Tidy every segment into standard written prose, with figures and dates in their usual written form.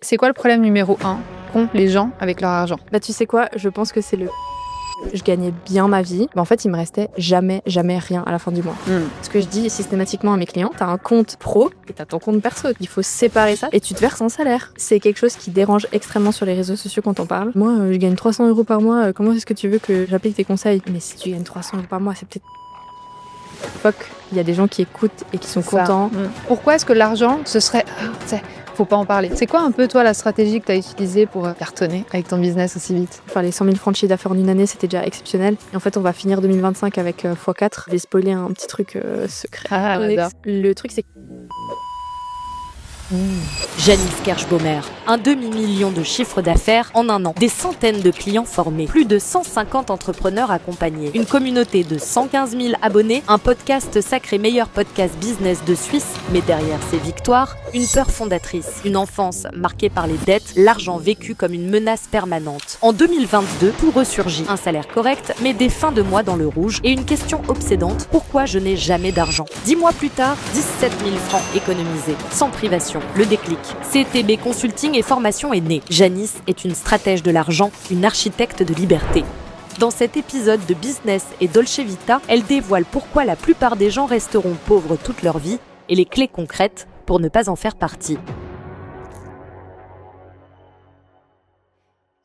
C'est quoi le problème numéro 1 qu'ont les gens avec leur argent? Bah tu sais quoi, je pense que c'est je gagnais bien ma vie, mais en fait il me restait jamais rien à la fin du mois. Ce que je dis systématiquement à mes clients, t'as un compte pro et t'as ton compte perso. Il faut séparer ça et tu te verses un salaire. C'est quelque chose qui dérange extrêmement sur les réseaux sociaux quand on parle. Moi je gagne 300 € par mois, comment est-ce que tu veux que j'applique tes conseils? Mais si tu gagnes 300 € par mois, c'est peut-être... Fuck, il y a des gens qui écoutent et qui sont contents. Pourquoi est-ce que l'argent, ce serait... faut pas en parler. C'est quoi un peu toi la stratégie que tu as utilisée pour cartonner avec ton business aussi vite? Faire les 100 000 francs de chiffre d'affaires en une année, c'était déjà exceptionnel. Et en fait, on va finir 2025 avec x4. Je vais spoiler un petit truc secret. Ah, j'adore. Le truc, c'est que... Janice Kershbaumer, un demi-million de chiffre d'affaires en un an, des centaines de clients formés, plus de 150 entrepreneurs accompagnés, une communauté de 115 000 abonnés, un podcast sacré meilleur podcast business de Suisse, mais derrière ces victoires, une peur fondatrice, une enfance marquée par les dettes, l'argent vécu comme une menace permanente. En 2022, tout ressurgit, un salaire correct, mais des fins de mois dans le rouge et une question obsédante, pourquoi je n'ai jamais d'argent? 10 mois plus tard, 17 000 francs économisés, sans privation. Le déclic. CTB Consulting et Formation est né. Janice est une stratège de l'argent, une architecte de liberté. Dans cet épisode de Business et Dolce Vita, elle dévoile pourquoi la plupart des gens resteront pauvres toute leur vie et les clés concrètes pour ne pas en faire partie.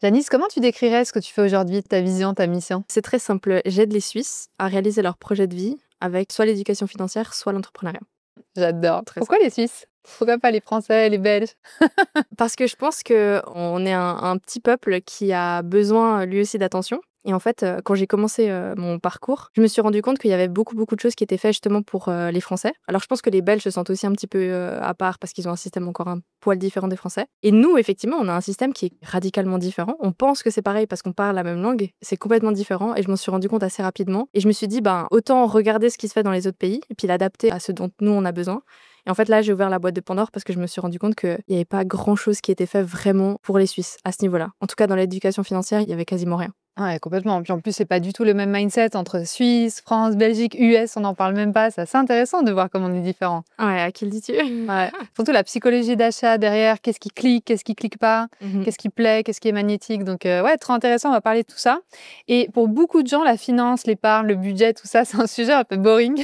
Janice, comment tu décrirais ce que tu fais aujourd'hui, ta vision, ta mission? C'est très simple. J'aide les Suisses à réaliser leur projet de vie avec soit l'éducation financière, soit l'entrepreneuriat. J'adore. Pourquoi les Suisses? Pourquoi pas les Français, les Belges? Parce que je pense qu'on est un petit peuple qui a besoin lui aussi d'attention. Et en fait, quand j'ai commencé mon parcours, je me suis rendu compte qu'il y avait beaucoup de choses qui étaient faites justement pour les Français. Alors je pense que les Belges se sentent aussi un petit peu à part parce qu'ils ont un système encore un poil différent des Français. Et nous, effectivement, on a un système qui est radicalement différent. On pense que c'est pareil parce qu'on parle la même langue. C'est complètement différent et je m'en suis rendu compte assez rapidement. Et je me suis dit, autant regarder ce qui se fait dans les autres pays et puis l'adapter à ce dont nous, on a besoin. Et en fait, là, j'ai ouvert la boîte de Pandore parce que je me suis rendu compte qu'il n'y avait pas grand-chose qui était fait vraiment pour les Suisses à ce niveau-là. En tout cas, dans l'éducation financière, il y avait quasiment rien. Ouais, complètement. Puis en plus, c'est pas du tout le même mindset entre Suisse, France, Belgique, US, on n'en parle même pas. C'est assez intéressant de voir comment on est différents. Ouais, à qui le dis-tu? Ouais. Surtout la psychologie d'achat derrière, qu'est-ce qui clique pas, qu'est-ce qui plaît, qu'est-ce qui est magnétique. Donc ouais, trop intéressant, on va parler de tout ça. Et pour beaucoup de gens, la finance, l'épargne, le budget, tout ça, c'est un sujet un peu boring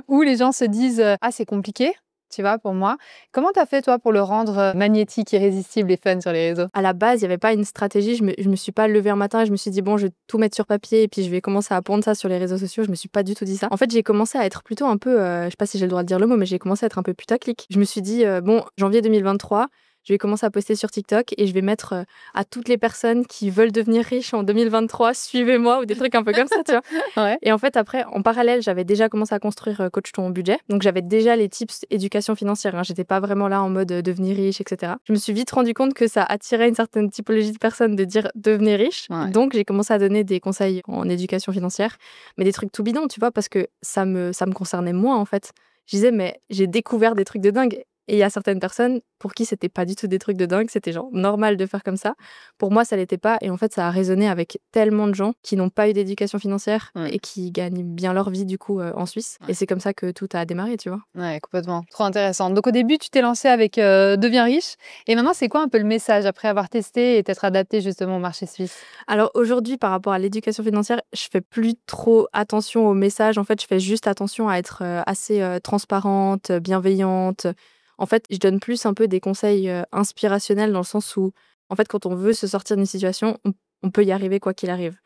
où les gens se disent « Ah, c'est compliqué ». Tu vois, pour moi. Comment t'as fait, toi, pour le rendre magnétique, irrésistible et fun sur les réseaux? À la base, il n'y avait pas une stratégie. Je me suis pas levée un matin et je me suis dit, bon, je vais tout mettre sur papier et puis je vais commencer à pondre ça sur les réseaux sociaux. Je me suis pas du tout dit ça. En fait, j'ai commencé à être plutôt un peu, je sais pas si j'ai le droit de dire le mot, mais j'ai commencé à être un peu putaclic. Je me suis dit, bon, janvier 2023, je vais commencer à poster sur TikTok et je vais mettre à toutes les personnes qui veulent devenir riches en 2023, suivez-moi ou des trucs un peu comme ça, tu vois. Ouais. Et en fait, après, en parallèle, j'avais déjà commencé à construire Coach ton budget. Donc, j'avais déjà les tips éducation financière. J'étais pas vraiment là en mode devenir riche, etc. Je me suis vite rendu compte que ça attirait une certaine typologie de personnes de dire devenez riche. Ouais. Donc, j'ai commencé à donner des conseils en éducation financière, mais des trucs tout bidons, tu vois, parce que ça me concernait moins, en fait. Je disais, mais j'ai découvert des trucs de dingue. Et il y a certaines personnes pour qui c'était pas du tout des trucs de dingue, c'était genre normal de faire comme ça. Pour moi, ça l'était pas. Et en fait, ça a résonné avec tellement de gens qui n'ont pas eu d'éducation financière et qui gagnent bien leur vie du coup en Suisse. Et c'est comme ça que tout a démarré, tu vois. Ouais, complètement. Trop intéressant. Donc au début, tu t'es lancé avec Deviens riche. Et maintenant, c'est quoi un peu le message après avoir testé et t'être adapté justement au marché suisse? Alors aujourd'hui, par rapport à l'éducation financière, je fais plus trop attention au message. En fait, je fais juste attention à être assez transparente, bienveillante. En fait, je donne plus un peu des conseils inspirationnels dans le sens où, en fait, quand on veut se sortir d'une situation, on peut y arriver quoi qu'il arrive.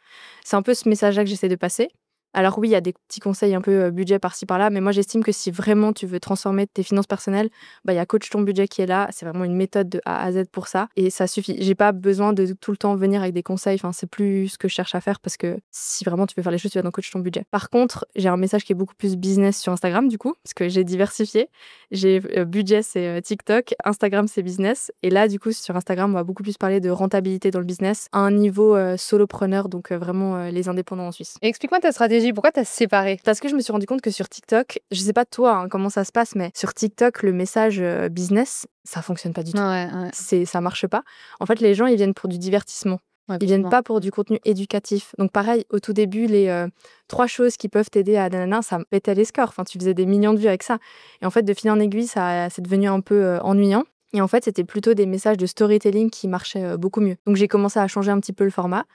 C'est un peu ce message-là que j'essaie de passer. Alors oui, il y a des petits conseils un peu budget par-ci par-là, mais moi j'estime que si vraiment tu veux transformer tes finances personnelles, il y a Coach ton budget qui est là, c'est vraiment une méthode de A à Z pour ça, et ça suffit. J'ai pas besoin de tout le temps venir avec des conseils, enfin c'est plus ce que je cherche à faire, parce que si vraiment tu veux faire les choses, tu vas dans Coach ton budget. Par contre, j'ai un message qui est beaucoup plus business sur Instagram du coup, parce que j'ai diversifié. J'ai budget c'est TikTok, Instagram c'est business, et là du coup sur Instagram on va beaucoup plus parler de rentabilité dans le business à un niveau solopreneur, donc vraiment les indépendants en Suisse. Et explique-moi ta stratégie. Pourquoi t'as séparé? Parce que je me suis rendu compte que sur TikTok, je sais pas toi comment ça se passe, mais sur TikTok, le message business, ça fonctionne pas du tout. Ouais. Ça marche pas. En fait, les gens, ils viennent pour du divertissement. Ils viennent pas pour du contenu éducatif. Donc pareil, au tout début, les 3 choses qui peuvent t'aider à nanana, ça pétait les scores. Enfin, tu faisais des millions de vues avec ça. Et en fait, de fil en aiguille, c'est devenu un peu ennuyant. Et en fait, c'était plutôt des messages de storytelling qui marchaient beaucoup mieux. Donc, j'ai commencé à changer un petit peu le format.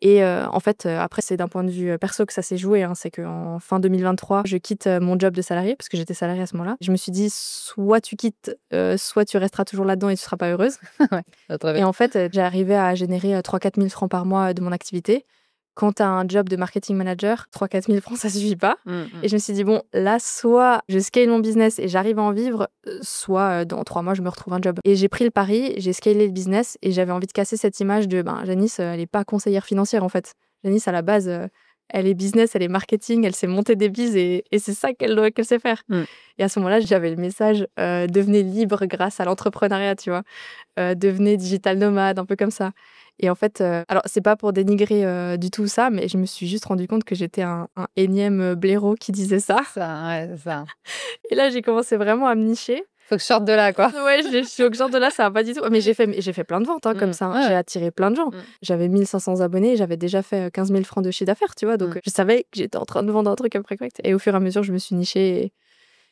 Et en fait, après, c'est d'un point de vue perso que ça s'est joué. C'est qu'en fin 2023, je quitte mon job de salarié, parce que j'étais salariée à ce moment-là. Je me suis dit, soit tu quittes, soit tu resteras toujours là-dedans et tu ne seras pas heureuse. Ouais, et en fait, j'ai arrivé à générer 3-4 000 francs par mois de mon activité. Quand tu as un job de marketing manager, 3-4 000 francs, ça suffit pas. Et je me suis dit, bon, là, soit je scale mon business et j'arrive à en vivre, soit dans 3 mois, je me retrouve un job. Et j'ai pris le pari, j'ai scalé le business et j'avais envie de casser cette image de, Janice, elle n'est pas conseillère financière, en fait. Janice, à la base, elle est business, elle est marketing, elle sait monter des bises et c'est ça qu'elle sait faire. Et à ce moment-là, j'avais le message, devenez libre grâce à l'entrepreneuriat, tu vois. Devenez digital nomade, un peu comme ça. Et en fait, alors c'est pas pour dénigrer du tout ça, mais je me suis juste rendu compte que j'étais un énième blaireau qui disait ça. C'est ça. Et là, j'ai commencé vraiment à me nicher. Faut que je sorte de là, quoi. Ouais, je suis au genre de là, ça va pas du tout. Mais j'ai fait plein de ventes comme ça. Ouais. J'ai attiré plein de gens. J'avais 1500 abonnés, j'avais déjà fait 15 000 francs de chiffre d'affaires, tu vois. Donc, je savais que j'étais en train de vendre un truc après correct. Et au fur et à mesure, je me suis nichée.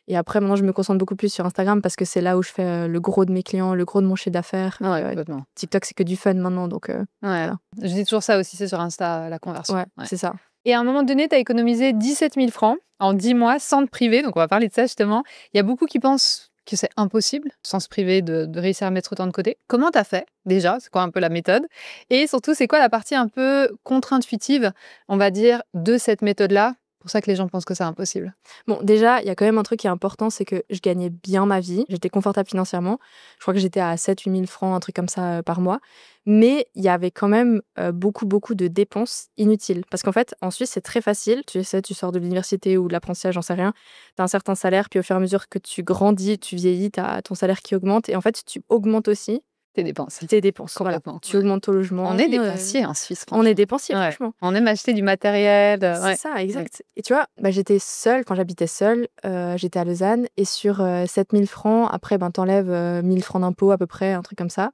Et après, maintenant, je me concentre beaucoup plus sur Instagram parce que c'est là où je fais le gros de mes clients, le gros de mon chiffre d'affaires. Complètement. TikTok, c'est que du fun maintenant. Donc, voilà. Je dis toujours ça aussi, c'est sur Insta, la conversion. Ouais, c'est ça. Et à un moment donné, tu as économisé 17 000 francs en 10 mois sans te priver. Donc, on va parler de ça justement. Il y a beaucoup qui pensent que c'est impossible, sans se priver, de réussir à mettre autant de côté. Comment tu as fait déjà? C'est quoi un peu la méthode? Et surtout, c'est quoi la partie un peu contre-intuitive, on va dire, de cette méthode-là? C'est pour ça que les gens pensent que c'est impossible. Bon, déjà, il y a quand même un truc qui est important, c'est que je gagnais bien ma vie. J'étais confortable financièrement. Je crois que j'étais à 7 000 8 000 francs, un truc comme ça par mois. Mais il y avait quand même beaucoup de dépenses inutiles. Parce qu'en fait, en Suisse, c'est très facile. Tu sais, tu sors de l'université ou de l'apprentissage, j'en sais rien. Tu as un certain salaire, puis au fur et à mesure que tu grandis, tu vieillis, tu as ton salaire qui augmente. Et en fait, tu augmentes aussi tes dépenses. Complètement. Voilà. Tu augmentes ton logement. On est dépensier en Suisse. On est dépensier, franchement. On aime acheter du matériel. C'est ça, exact. Et tu vois, j'étais seule, quand j'habitais seule, j'étais à Lausanne, et sur 7 000 francs, après, t'enlèves 1 000 francs d'impôts à peu près, un truc comme ça.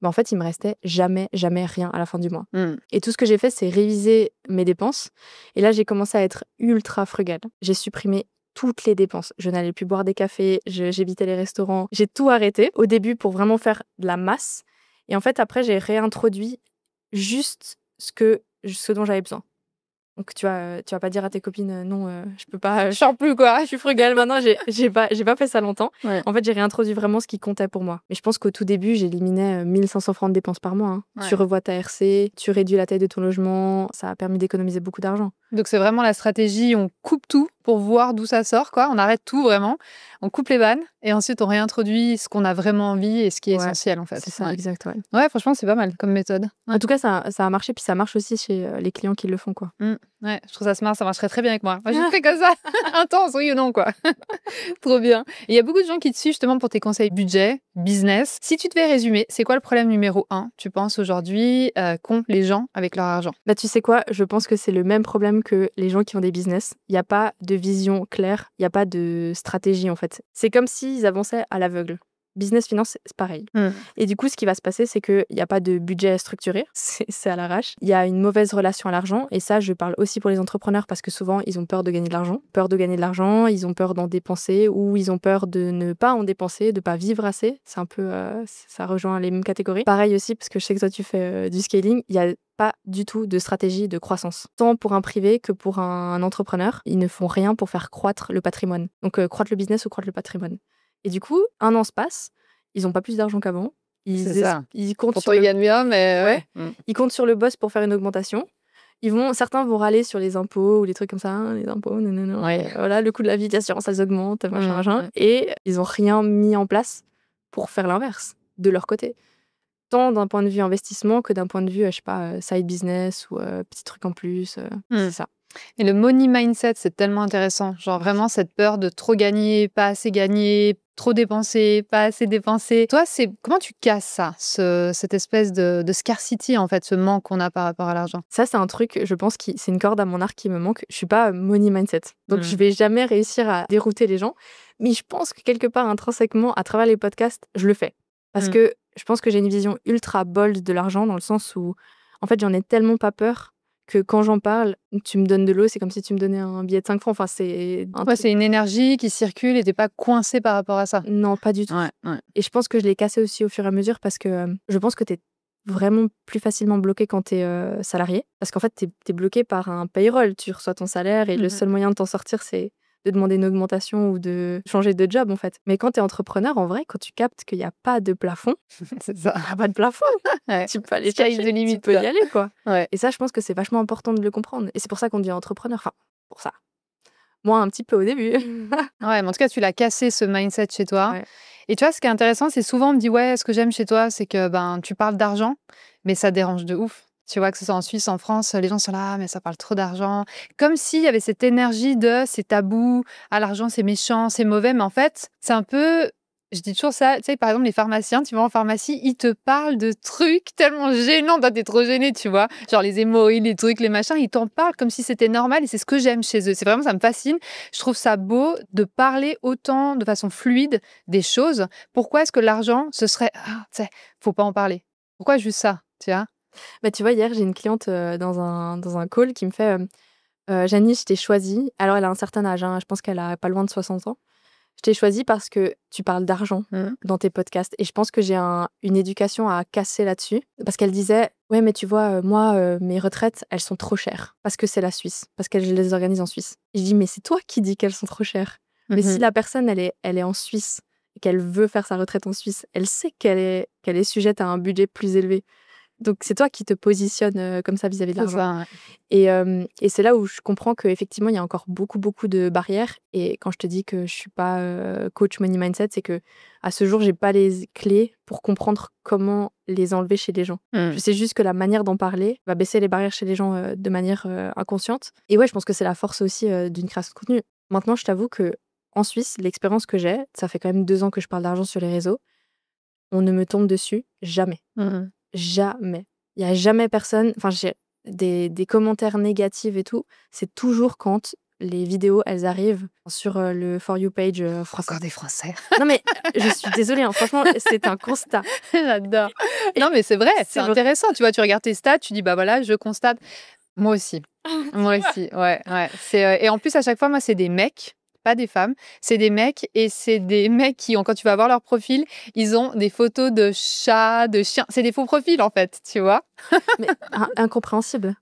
En fait, il me restait jamais rien à la fin du mois. Et tout ce que j'ai fait, c'est réviser mes dépenses. Et là, j'ai commencé à être ultra frugale. J'ai supprimé toutes les dépenses. Je n'allais plus boire des cafés, j'évitais les restaurants. J'ai tout arrêté au début pour vraiment faire de la masse. Et en fait, après, j'ai réintroduit juste ce dont j'avais besoin. Donc, tu vas pas dire à tes copines, non, je peux pas, je sors plus, quoi, je suis frugale maintenant, j'ai pas fait ça longtemps. Ouais. En fait, j'ai réintroduit vraiment ce qui comptait pour moi. Mais je pense qu'au tout début, j'éliminais 1 500 francs de dépenses par mois. Ouais. Tu revois ta RC, tu réduis la taille de ton logement, ça a permis d'économiser beaucoup d'argent. Donc, c'est vraiment la stratégie, on coupe tout pour voir d'où ça sort, quoi. On arrête tout, vraiment. On coupe les vannes et ensuite, on réintroduit ce qu'on a vraiment envie et ce qui est essentiel, en fait. C'est ça, exact, ouais. Ouais, franchement, c'est pas mal comme méthode. En tout cas, ça a marché, puis ça marche aussi chez les clients qui le font, quoi. Ouais, je trouve ça smart, ça marcherait très bien avec moi. Moi, je fais comme ça, intense, oui ou non, quoi. Trop bien. Il y a beaucoup de gens qui te suivent justement pour tes conseils budget, business. Si tu devais résumer, c'est quoi le problème numéro 1, tu penses, aujourd'hui, qu'ont les gens avec leur argent? Tu sais quoi? Je pense que c'est le même problème que les gens qui ont des business. Il n'y a pas de vision claire, il n'y a pas de stratégie, en fait. C'est comme s'ils avançaient à l'aveugle. Business, finance, c'est pareil. Et du coup, ce qui va se passer, c'est qu'il n'y a pas de budget structuré, c'est à l'arrache. Il y a une mauvaise relation à l'argent, et ça, je parle aussi pour les entrepreneurs, parce que souvent, ils ont peur de gagner de l'argent. Peur de gagner de l'argent, ils ont peur d'en dépenser, ou ils ont peur de ne pas en dépenser, de ne pas vivre assez. C'est un peu, ça rejoint les mêmes catégories. Pareil aussi, parce que je sais que toi, tu fais du scaling, il y a pas du tout de stratégie de croissance. Tant pour un privé que pour un entrepreneur, ils ne font rien pour faire croître le patrimoine. Donc, croître le business ou croître le patrimoine. Et du coup, 1 an se passe, ils n'ont pas plus d'argent qu'avant. Ils comptent pourtant, ils gagnent bien, mais ils comptent sur le boss pour faire une augmentation. Certains vont râler sur les impôts ou les trucs comme ça, les impôts, non. Voilà, le coût de la vie, l'assurance, elles augmentent, machin. Et ils n'ont rien mis en place pour faire l'inverse, de leur côté. Tant d'un point de vue investissement que d'un point de vue, je sais pas, side business ou petit truc en plus. C'est ça. Et le money mindset, c'est tellement intéressant. Genre vraiment cette peur de trop gagner, pas assez gagner, trop dépenser, pas assez dépenser. Toi, comment tu casses ça, cette espèce de scarcity, en fait, ce manque qu'on a par rapport à l'argent? Ça, c'est un truc, je pense, c'est une corde à mon arc qui me manque. Je suis pas money mindset. Donc, je vais jamais réussir à dérouter les gens. Mais je pense que quelque part, intrinsèquement, à travers les podcasts, je le fais. Parce que je pense que j'ai une vision ultra bold de l'argent, dans le sens où, en fait, j'en ai tellement pas peur que quand j'en parle, tu me donnes de l'eau, c'est comme si tu me donnais un billet de 5 francs. Enfin, c'est c'est une énergie qui circule et t'es pas coincé par rapport à ça. Non, pas du tout. Et je pense que je l'ai cassé aussi au fur et à mesure parce que je pense que t'es vraiment plus facilement bloqué quand t'es salarié. Parce qu'en fait, t'es bloqué par un payroll. Tu reçois ton salaire et le seul moyen de t'en sortir, c'est de demander une augmentation ou de changer de job, en fait. Mais quand t'es entrepreneur, en vrai, quand tu captes qu'il n'y a pas de plafond, c'est ça. Il n'y a pas de plafond. Tu peux aller Sky chercher, the limit, tu peux y aller, quoi. Ouais. Et ça, je pense que c'est vachement important de le comprendre. Et c'est pour ça qu'on devient entrepreneur. Enfin, pour ça. Moi, un petit peu au début. Ouais, mais en tout cas, tu l'as cassé, ce mindset chez toi. Ouais. Et tu vois, ce qui est intéressant, c'est souvent, on me dit, ouais, ce que j'aime chez toi, c'est que tu parles d'argent, mais ça dérange de ouf. Tu vois, que ce soit en Suisse, en France, les gens sont là, mais ça parle trop d'argent. Comme s'il y avait cette énergie de c'est tabou, l'argent c'est méchant, c'est mauvais. Mais en fait, c'est un peu, je dis toujours ça, tu sais, par exemple, les pharmaciens, tu vas en pharmacie, ils te parlent de trucs tellement gênants. Toi, t'es trop gêné, tu vois. Genre les hémorroïdes, les trucs, les machins, ils t'en parlent comme si c'était normal et c'est ce que j'aime chez eux. C'est vraiment, ça me fascine. Je trouve ça beau de parler autant de façon fluide des choses. Pourquoi est-ce que l'argent, ce serait, tu sais, faut pas en parler? Pourquoi juste ça, tu vois? Bah, tu vois, hier, j'ai une cliente dans un call qui me fait Janice, je t'ai choisie. Alors, elle a un certain âge, hein, je pense qu'elle a pas loin de 60 ans. Je t'ai choisie parce que tu parles d'argent dans tes podcasts. Et je pense que j'ai une éducation à casser là-dessus. Parce qu'elle disait, ouais, mais tu vois, moi, mes retraites, elles sont trop chères. Parce que c'est la Suisse. Parce qu'elle les organise en Suisse. Et je dis, mais c'est toi qui dis qu'elles sont trop chères. Mais si la personne, elle est en Suisse et qu'elle veut faire sa retraite en Suisse, elle sait qu'elle est sujette à un budget plus élevé. Donc, c'est toi qui te positionnes comme ça vis-à-vis de l'argent. Ça, ouais. Et c'est là où je comprends qu'effectivement, il y a encore beaucoup, beaucoup de barrières. Et quand je te dis que je ne suis pas coach money mindset, c'est que à ce jour, je n'ai pas les clés pour comprendre comment les enlever chez les gens. Je sais juste que la manière d'en parler va baisser les barrières chez les gens de manière inconsciente. Et ouais, je pense que c'est la force aussi d'une création de contenu. Maintenant, je t'avoue que en Suisse, l'expérience que j'ai, ça fait quand même 2 ans que je parle d'argent sur les réseaux, on ne me tombe dessus jamais. Jamais. Il n'y a jamais personne. Enfin, j'ai des commentaires négatifs et tout. C'est toujours quand les vidéos, elles arrivent sur le For You page français. Encore des Français. Non, mais je suis désolée, hein, franchement, c'est un constat. J'adore. Non, mais c'est vrai, c'est intéressant. Tu vois, tu regardes tes stats, tu dis, bah voilà, je constate. Moi aussi. Moi aussi, ouais. Et en plus, à chaque fois, moi, c'est des mecs. Pas des femmes, c'est des mecs et c'est des mecs qui ont, quand tu vas voir leur profil, ils ont des photos de chats, de chiens. C'est des faux profils en fait, tu vois. Mais incompréhensible.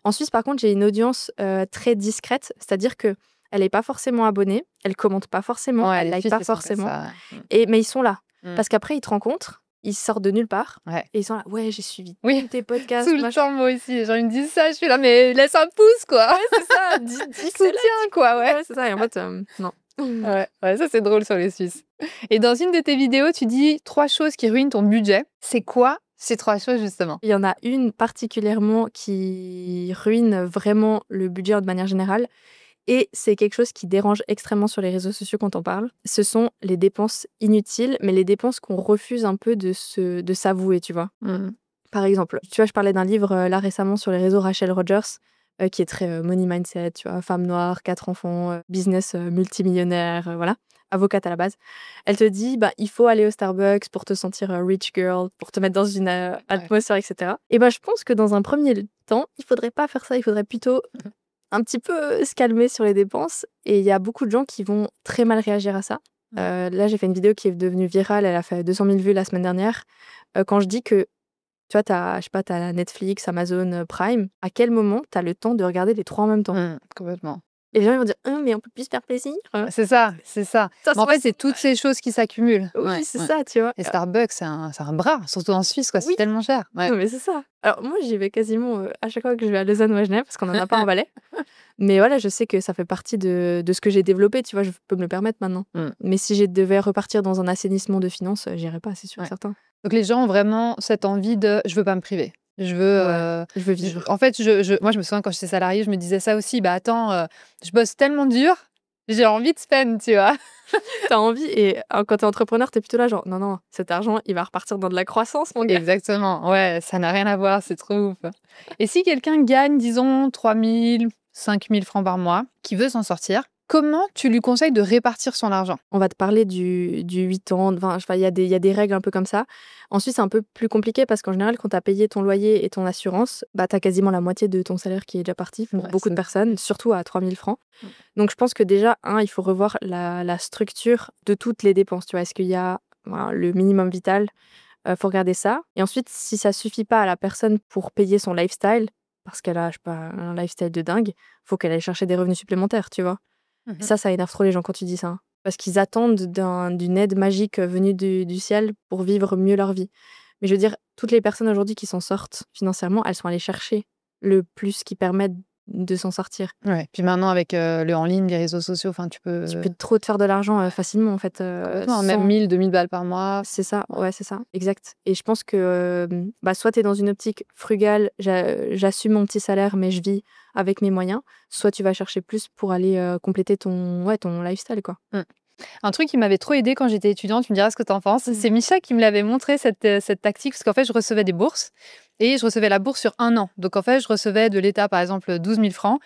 En Suisse, par contre, j'ai une audience très discrète, c'est-à-dire que elle n'est pas forcément abonnée, elle commente pas forcément, elle like pas forcément. Mais ils sont là parce qu'après ils te rencontrent. Ils sortent de nulle part et ils sont là, ouais, j'ai suivi tous tes podcasts. Tout le temps, moi aussi. Les gens ils me disent ça, je suis là, mais laisse un pouce, quoi. Ouais, c'est ça, dis soutien, quoi, ouais. C'est ça, et en fait, non. Ouais, ça c'est drôle sur les Suisses. Et dans une de tes vidéos, tu dis 3 choses qui ruinent ton budget. C'est quoi ces 3 choses, justement? Il y en a une particulièrement qui ruine vraiment le budget de manière générale. Et c'est quelque chose qui dérange extrêmement sur les réseaux sociaux quand on parle. Ce sont les dépenses inutiles, mais les dépenses qu'on refuse un peu de s'avouer, tu vois. Par exemple, tu vois, je parlais d'un livre là récemment sur les réseaux, Rachel Rogers, qui est très money mindset, tu vois, femme noire, 4 enfants, business multimillionnaire, voilà, avocate à la base. Elle te dit, il faut aller au Starbucks pour te sentir rich girl, pour te mettre dans une atmosphère, etc. Et je pense que dans un premier temps, il faudrait pas faire ça, il faudrait plutôt un petit peu se calmer sur les dépenses. Et il y a beaucoup de gens qui vont très mal réagir à ça. Là, j'ai fait une vidéo qui est devenue virale. Elle a fait 200 000 vues la semaine dernière. Quand je dis que, tu vois, t'as Netflix, Amazon Prime, à quel moment t'as le temps de regarder les 3 en même temps? Complètement. Et les gens ils vont dire, mais on peut plus se faire plaisir. C'est ça. Mais en fait, c'est toutes ces choses qui s'accumulent. Oui, c'est ça, tu vois. Et Starbucks, c'est un bras, surtout en Suisse, quoi. C'est tellement cher. Ouais. Non, mais c'est ça. Alors, moi, j'y vais quasiment à chaque fois que je vais à Lausanne ou à Genève, parce qu'on n'en a pas en Valais. Mais voilà, je sais que ça fait partie de ce que j'ai développé, tu vois, je peux me le permettre maintenant. Mais si je devais repartir dans un assainissement de finances, j'irais pas, c'est sûr et certain. Donc, les gens ont vraiment cette envie de « je veux pas me priver ». Je veux vivre. En fait, moi, je me souviens quand j'étais salariée, je me disais ça aussi. Attends, je bosse tellement dur, j'ai envie de spend, tu vois. T'as envie, et quand t'es entrepreneur, t'es plutôt là, genre, non, cet argent, il va repartir dans de la croissance, mon gars. Exactement, ouais, ça n'a rien à voir, c'est trop ouf. Et si quelqu'un gagne, disons, 3 000, 5 000 francs par mois, qui veut s'en sortir, comment tu lui conseilles de répartir son argent? On va te parler du 8 ans, il y a des règles un peu comme ça. Ensuite, c'est un peu plus compliqué parce qu'en général, quand tu as payé ton loyer et ton assurance, bah, tu as quasiment la moitié de ton salaire qui est déjà parti pour beaucoup de personnes, surtout à 3 000 francs. Donc, je pense que déjà, il faut revoir la structure de toutes les dépenses. Tu vois, est-ce qu'il y a le minimum vital? Faut regarder ça. Et ensuite, si ça suffit pas à la personne pour payer son lifestyle, parce qu'elle a, je sais pas, un lifestyle de dingue, faut qu'elle aille chercher des revenus supplémentaires, tu vois. Ça énerve trop les gens quand tu dis ça. Parce qu'ils attendent d'une aide magique venue du ciel pour vivre mieux leur vie. Mais je veux dire, toutes les personnes aujourd'hui qui s'en sortent financièrement, elles sont allées chercher le plus qui permet de s'en sortir. Ouais. Puis maintenant, avec le en ligne, les réseaux sociaux, tu peux trop te faire de l'argent facilement, en fait. même 1000, 2000 balles par mois. C'est ça, ouais, c'est ça, exact. Et je pense que soit tu es dans une optique frugale, j'assume mon petit salaire, mais je vis avec mes moyens, soit tu vas chercher plus pour aller compléter ton lifestyle, quoi. Un truc qui m'avait trop aidé quand j'étais étudiante, tu me diras ce que tu en penses, c'est Micha qui me l'avait montré cette tactique, parce qu'en fait, je recevais des bourses et je recevais la bourse sur 1 an. Donc en fait, je recevais de l'État, par exemple, 12 000 francs.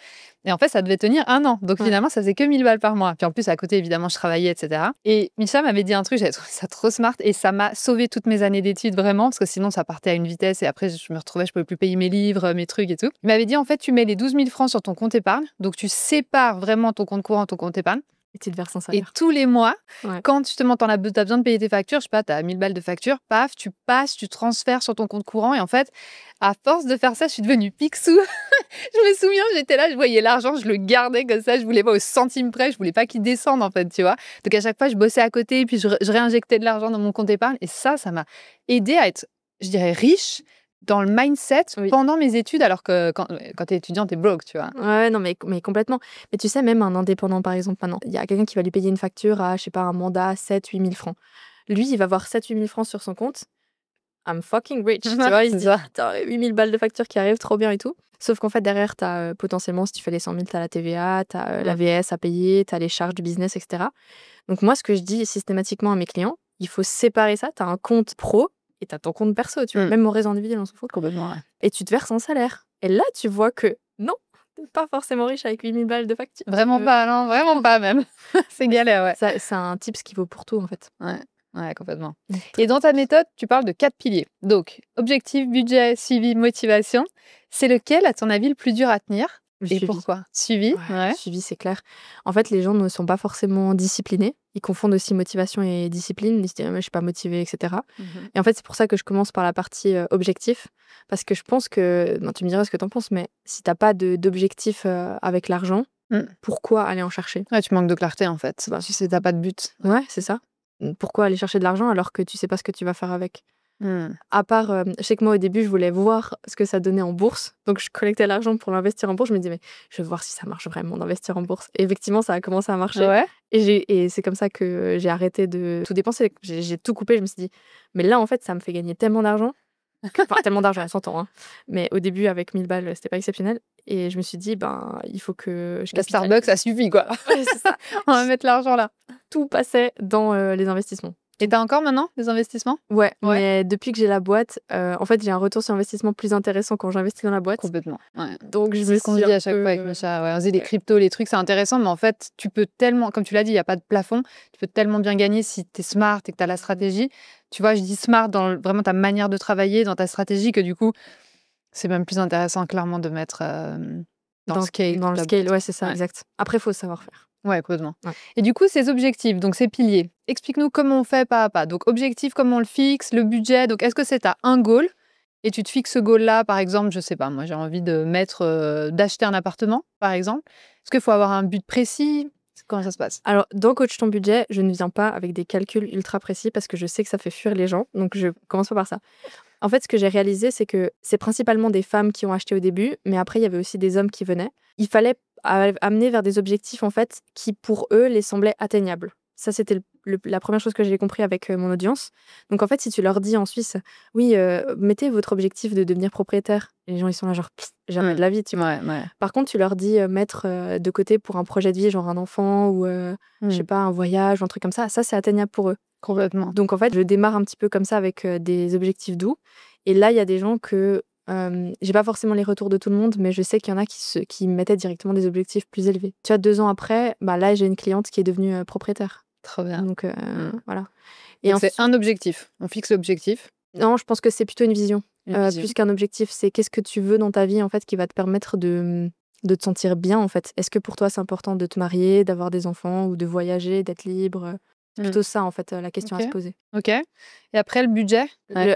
Et en fait, ça devait tenir 1 an. Donc finalement, ça faisait que 1000 balles par mois. Puis en plus, à côté, évidemment, je travaillais, etc. Et Micha m'avait dit un truc, j'avais trouvé ça trop smart. Et ça m'a sauvé toutes mes années d'études, vraiment, parce que sinon, ça partait à une vitesse. Et après, je me retrouvais, je pouvais plus payer mes livres, mes trucs et tout. Il m'avait dit, en fait, tu mets les 12 000 francs sur ton compte épargne. Donc tu sépares vraiment ton compte courant, ton compte épargne. Et tu te verses un Et salaire. tous les mois, quand justement t'as besoin de payer tes factures, je sais pas, t'as 1000 balles de facture, paf, tu transfères sur ton compte courant. Et en fait, à force de faire ça, je suis devenue picsou. Je me souviens, j'étais là, je voyais l'argent, je le gardais comme ça, je voulais pas au centime près, je voulais pas qu'il descende en fait, tu vois. Donc à chaque fois, je bossais à côté, puis je réinjectais de l'argent dans mon compte épargne. Et ça m'a aidé à être, je dirais, riche dans le mindset pendant mes études, alors que quand t'es étudiant, t'es broke, tu vois. Ouais, non, mais complètement. Mais tu sais, même un indépendant, par exemple, maintenant, il y a quelqu'un qui va lui payer une facture à, je sais pas, un mandat 7-8 000 francs. Lui, il va voir 7-8 000 francs sur son compte. I'm fucking rich, tu vois. Il se dit, t'as 8 000 balles de facture qui arrivent, trop bien et tout. Sauf qu'en fait, derrière, t'as potentiellement, si tu fais les 100 000, t'as la TVA, t'as la VS à payer, t'as les charges du business, etc. Donc moi, ce que je dis systématiquement à mes clients, il faut séparer ça. T'as un compte pro et t'as ton compte perso, tu vois. Même mon réseau individuel, on s'en fout. Complètement, ouais. Et tu te verses un salaire. Et là, tu vois que non, t'es pas forcément riche avec 8 000 balles de facture. Vraiment pas, non, vraiment pas même. C'est galère, ouais. C'est un tips qui vaut pour tout, en fait. Ouais, complètement. Et dans ta méthode, tu parles de 4 piliers. Donc, objectif, budget, suivi, motivation. C'est lequel, à ton avis, le plus dur à tenir? Et pourquoi? Suivi. Suivi, c'est clair. En fait, les gens ne sont pas forcément disciplinés. Ils confondent aussi motivation et discipline. Ils se disent, je suis pas motivé, etc. Et en fait, c'est pour ça que je commence par la partie objectif. Parce que je pense que, tu me diras ce que tu en penses, mais si t'as pas d'objectif avec l'argent, pourquoi aller en chercher? Ouais, tu manques de clarté, en fait. Si t'as pas de but. Ouais, c'est ça. Pourquoi aller chercher de l'argent alors que tu sais pas ce que tu vas faire avec? À part, je sais que moi au début je voulais voir ce que ça donnait en bourse, donc je collectais l'argent pour l'investir en bourse. Je me disais mais je veux voir si ça marche vraiment d'investir en bourse. Et effectivement ça a commencé à marcher. Ouais. Et c'est comme ça que j'ai arrêté de tout dépenser. J'ai tout coupé. Je me suis dit mais là en fait ça me fait gagner tellement d'argent, tellement d'argent, on s'entend, hein. Mais au début avec 1000 balles c'était pas exceptionnel. Et je me suis dit il faut que je capitalise. Starbucks ça suffit quoi. Ouais, c'est ça. On va mettre l'argent là. Tout passait dans les investissements. Et t'as encore maintenant des investissements? Ouais, mais depuis que j'ai la boîte, en fait, j'ai un retour sur investissement plus intéressant quand j'investis dans la boîte. Complètement. Ouais. Donc, je me ce qu'on dit à chaque fois avec Micha. Ouais, on dit les cryptos, les trucs, c'est intéressant, mais en fait, tu peux tellement, comme tu l'as dit, il n'y a pas de plafond, tu peux tellement bien gagner si tu es smart et que tu as la stratégie. Tu vois, je dis smart dans vraiment ta manière de travailler, dans ta stratégie, que du coup, c'est même plus intéressant, clairement, de mettre dans le scale. Dans le scale, ouais, c'est ça, exact. Après, il faut savoir faire. Ouais, complètement. Ouais. Et du coup, ces objectifs, donc ces piliers, explique-nous comment on fait pas à pas. Donc, objectif, comment on le fixe, le budget. Donc, est-ce que c'est à un goal et tu te fixes ce goal-là, par exemple, je sais pas, moi j'ai envie de d'acheter un appartement, par exemple. Est-ce qu'il faut avoir un but précis? Comment ça se passe? Alors, dans Coach ton budget, je ne viens pas avec des calculs ultra précis parce que je sais que ça fait fuir les gens. Donc, je commence pas par ça. En fait, ce que j'ai réalisé, c'est que c'est principalement des femmes qui ont acheté au début, mais après, il y avait aussi des hommes qui venaient. Il fallait amener vers des objectifs, en fait, qui, pour eux, les semblaient atteignables. Ça, c'était la première chose que j'ai compris avec mon audience. Donc, en fait, si tu leur dis en Suisse, oui, mettez votre objectif de devenir propriétaire, les gens, ils sont là genre, jamais de la vie, tu vois. Ouais. Par contre, tu leur dis mettre de côté pour un projet de vie, genre un enfant ou, je sais pas, un voyage ou un truc comme ça, c'est atteignable pour eux. Complètement. Donc, en fait, je démarre un petit peu comme ça avec des objectifs doux. Et là, il y a des gens que J'ai pas forcément les retours de tout le monde, mais je sais qu'il y en a qui mettaient directement des objectifs plus élevés. Tu vois, 2 ans après, là, j'ai une cliente qui est devenue propriétaire. Trop bien. Donc, voilà. Et c'est un objectif. On fixe l'objectif. Non, je pense que c'est plutôt une vision. Plus qu'un objectif. C'est qu'est-ce que tu veux dans ta vie, en fait, qui va te permettre de te sentir bien, en fait. Est-ce que pour toi, c'est important de te marier, d'avoir des enfants ou de voyager, d'être libre? C'est plutôt ça, en fait, la question à se poser. Ok. Et après, le budget?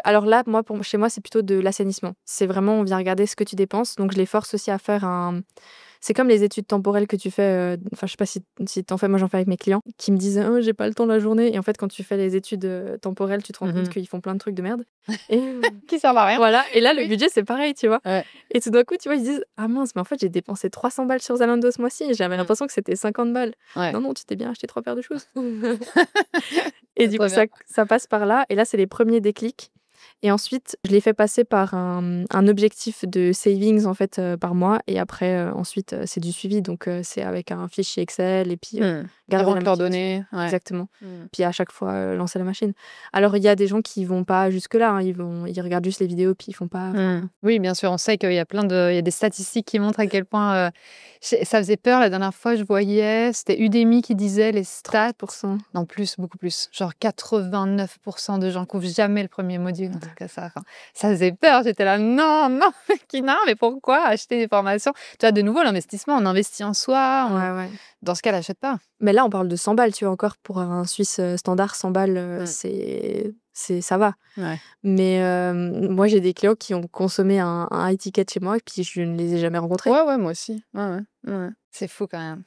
Alors là, chez moi, c'est plutôt de l'assainissement. C'est vraiment, on vient regarder ce que tu dépenses. Donc, je les force aussi à faire C'est comme les études temporelles que tu fais. Enfin, je sais pas si t'en fais. Moi, j'en fais avec mes clients qui me disent oh, j'ai pas le temps la journée. Et en fait, quand tu fais les études temporelles, tu te rends compte qu'ils font plein de trucs de merde. Et qui servent à rien. Voilà. Et là, le budget, c'est pareil, tu vois. Ouais. Et tout d'un coup, tu vois, ils disent ah mince, mais en fait, j'ai dépensé 300 balles sur Zalando ce mois-ci. J'avais l'impression que c'était 50 balles. Ouais. Non, tu t'es bien acheté 3 paires de choses. Et du coup, ça passe par là. Et là, c'est les premiers déclics. Et ensuite, je l'ai fait passer par un objectif de savings en fait par mois. Et après, ensuite, c'est du suivi. Donc, c'est avec un fichier Excel et puis garder les coordonnées. Ouais. Exactement. Puis à chaque fois, lancer la machine. Alors, il y a des gens qui vont pas jusque-là. Hein. Ils regardent juste les vidéos puis ils font pas. Oui, bien sûr. On sait qu'il y a il y a des statistiques qui montrent à quel point ça faisait peur. La dernière fois, je voyais, c'était Udemy qui disait les stats. 4%. Non, beaucoup plus. Genre 89% de gens couvrent jamais le premier module. Ça faisait peur. J'étais là, non, mais pourquoi acheter des formations? Tu vois, de nouveau, l'investissement, on investit en soi. Ouais. Dans ce cas, n'achète pas. Mais là, on parle de 100 balles, tu vois, encore pour un Suisse standard, 100 balles, ça va. Ouais. Mais moi, j'ai des clients qui ont consommé un high ticket chez moi et puis je ne les ai jamais rencontrés. Ouais, moi aussi. Ouais. C'est fou quand même.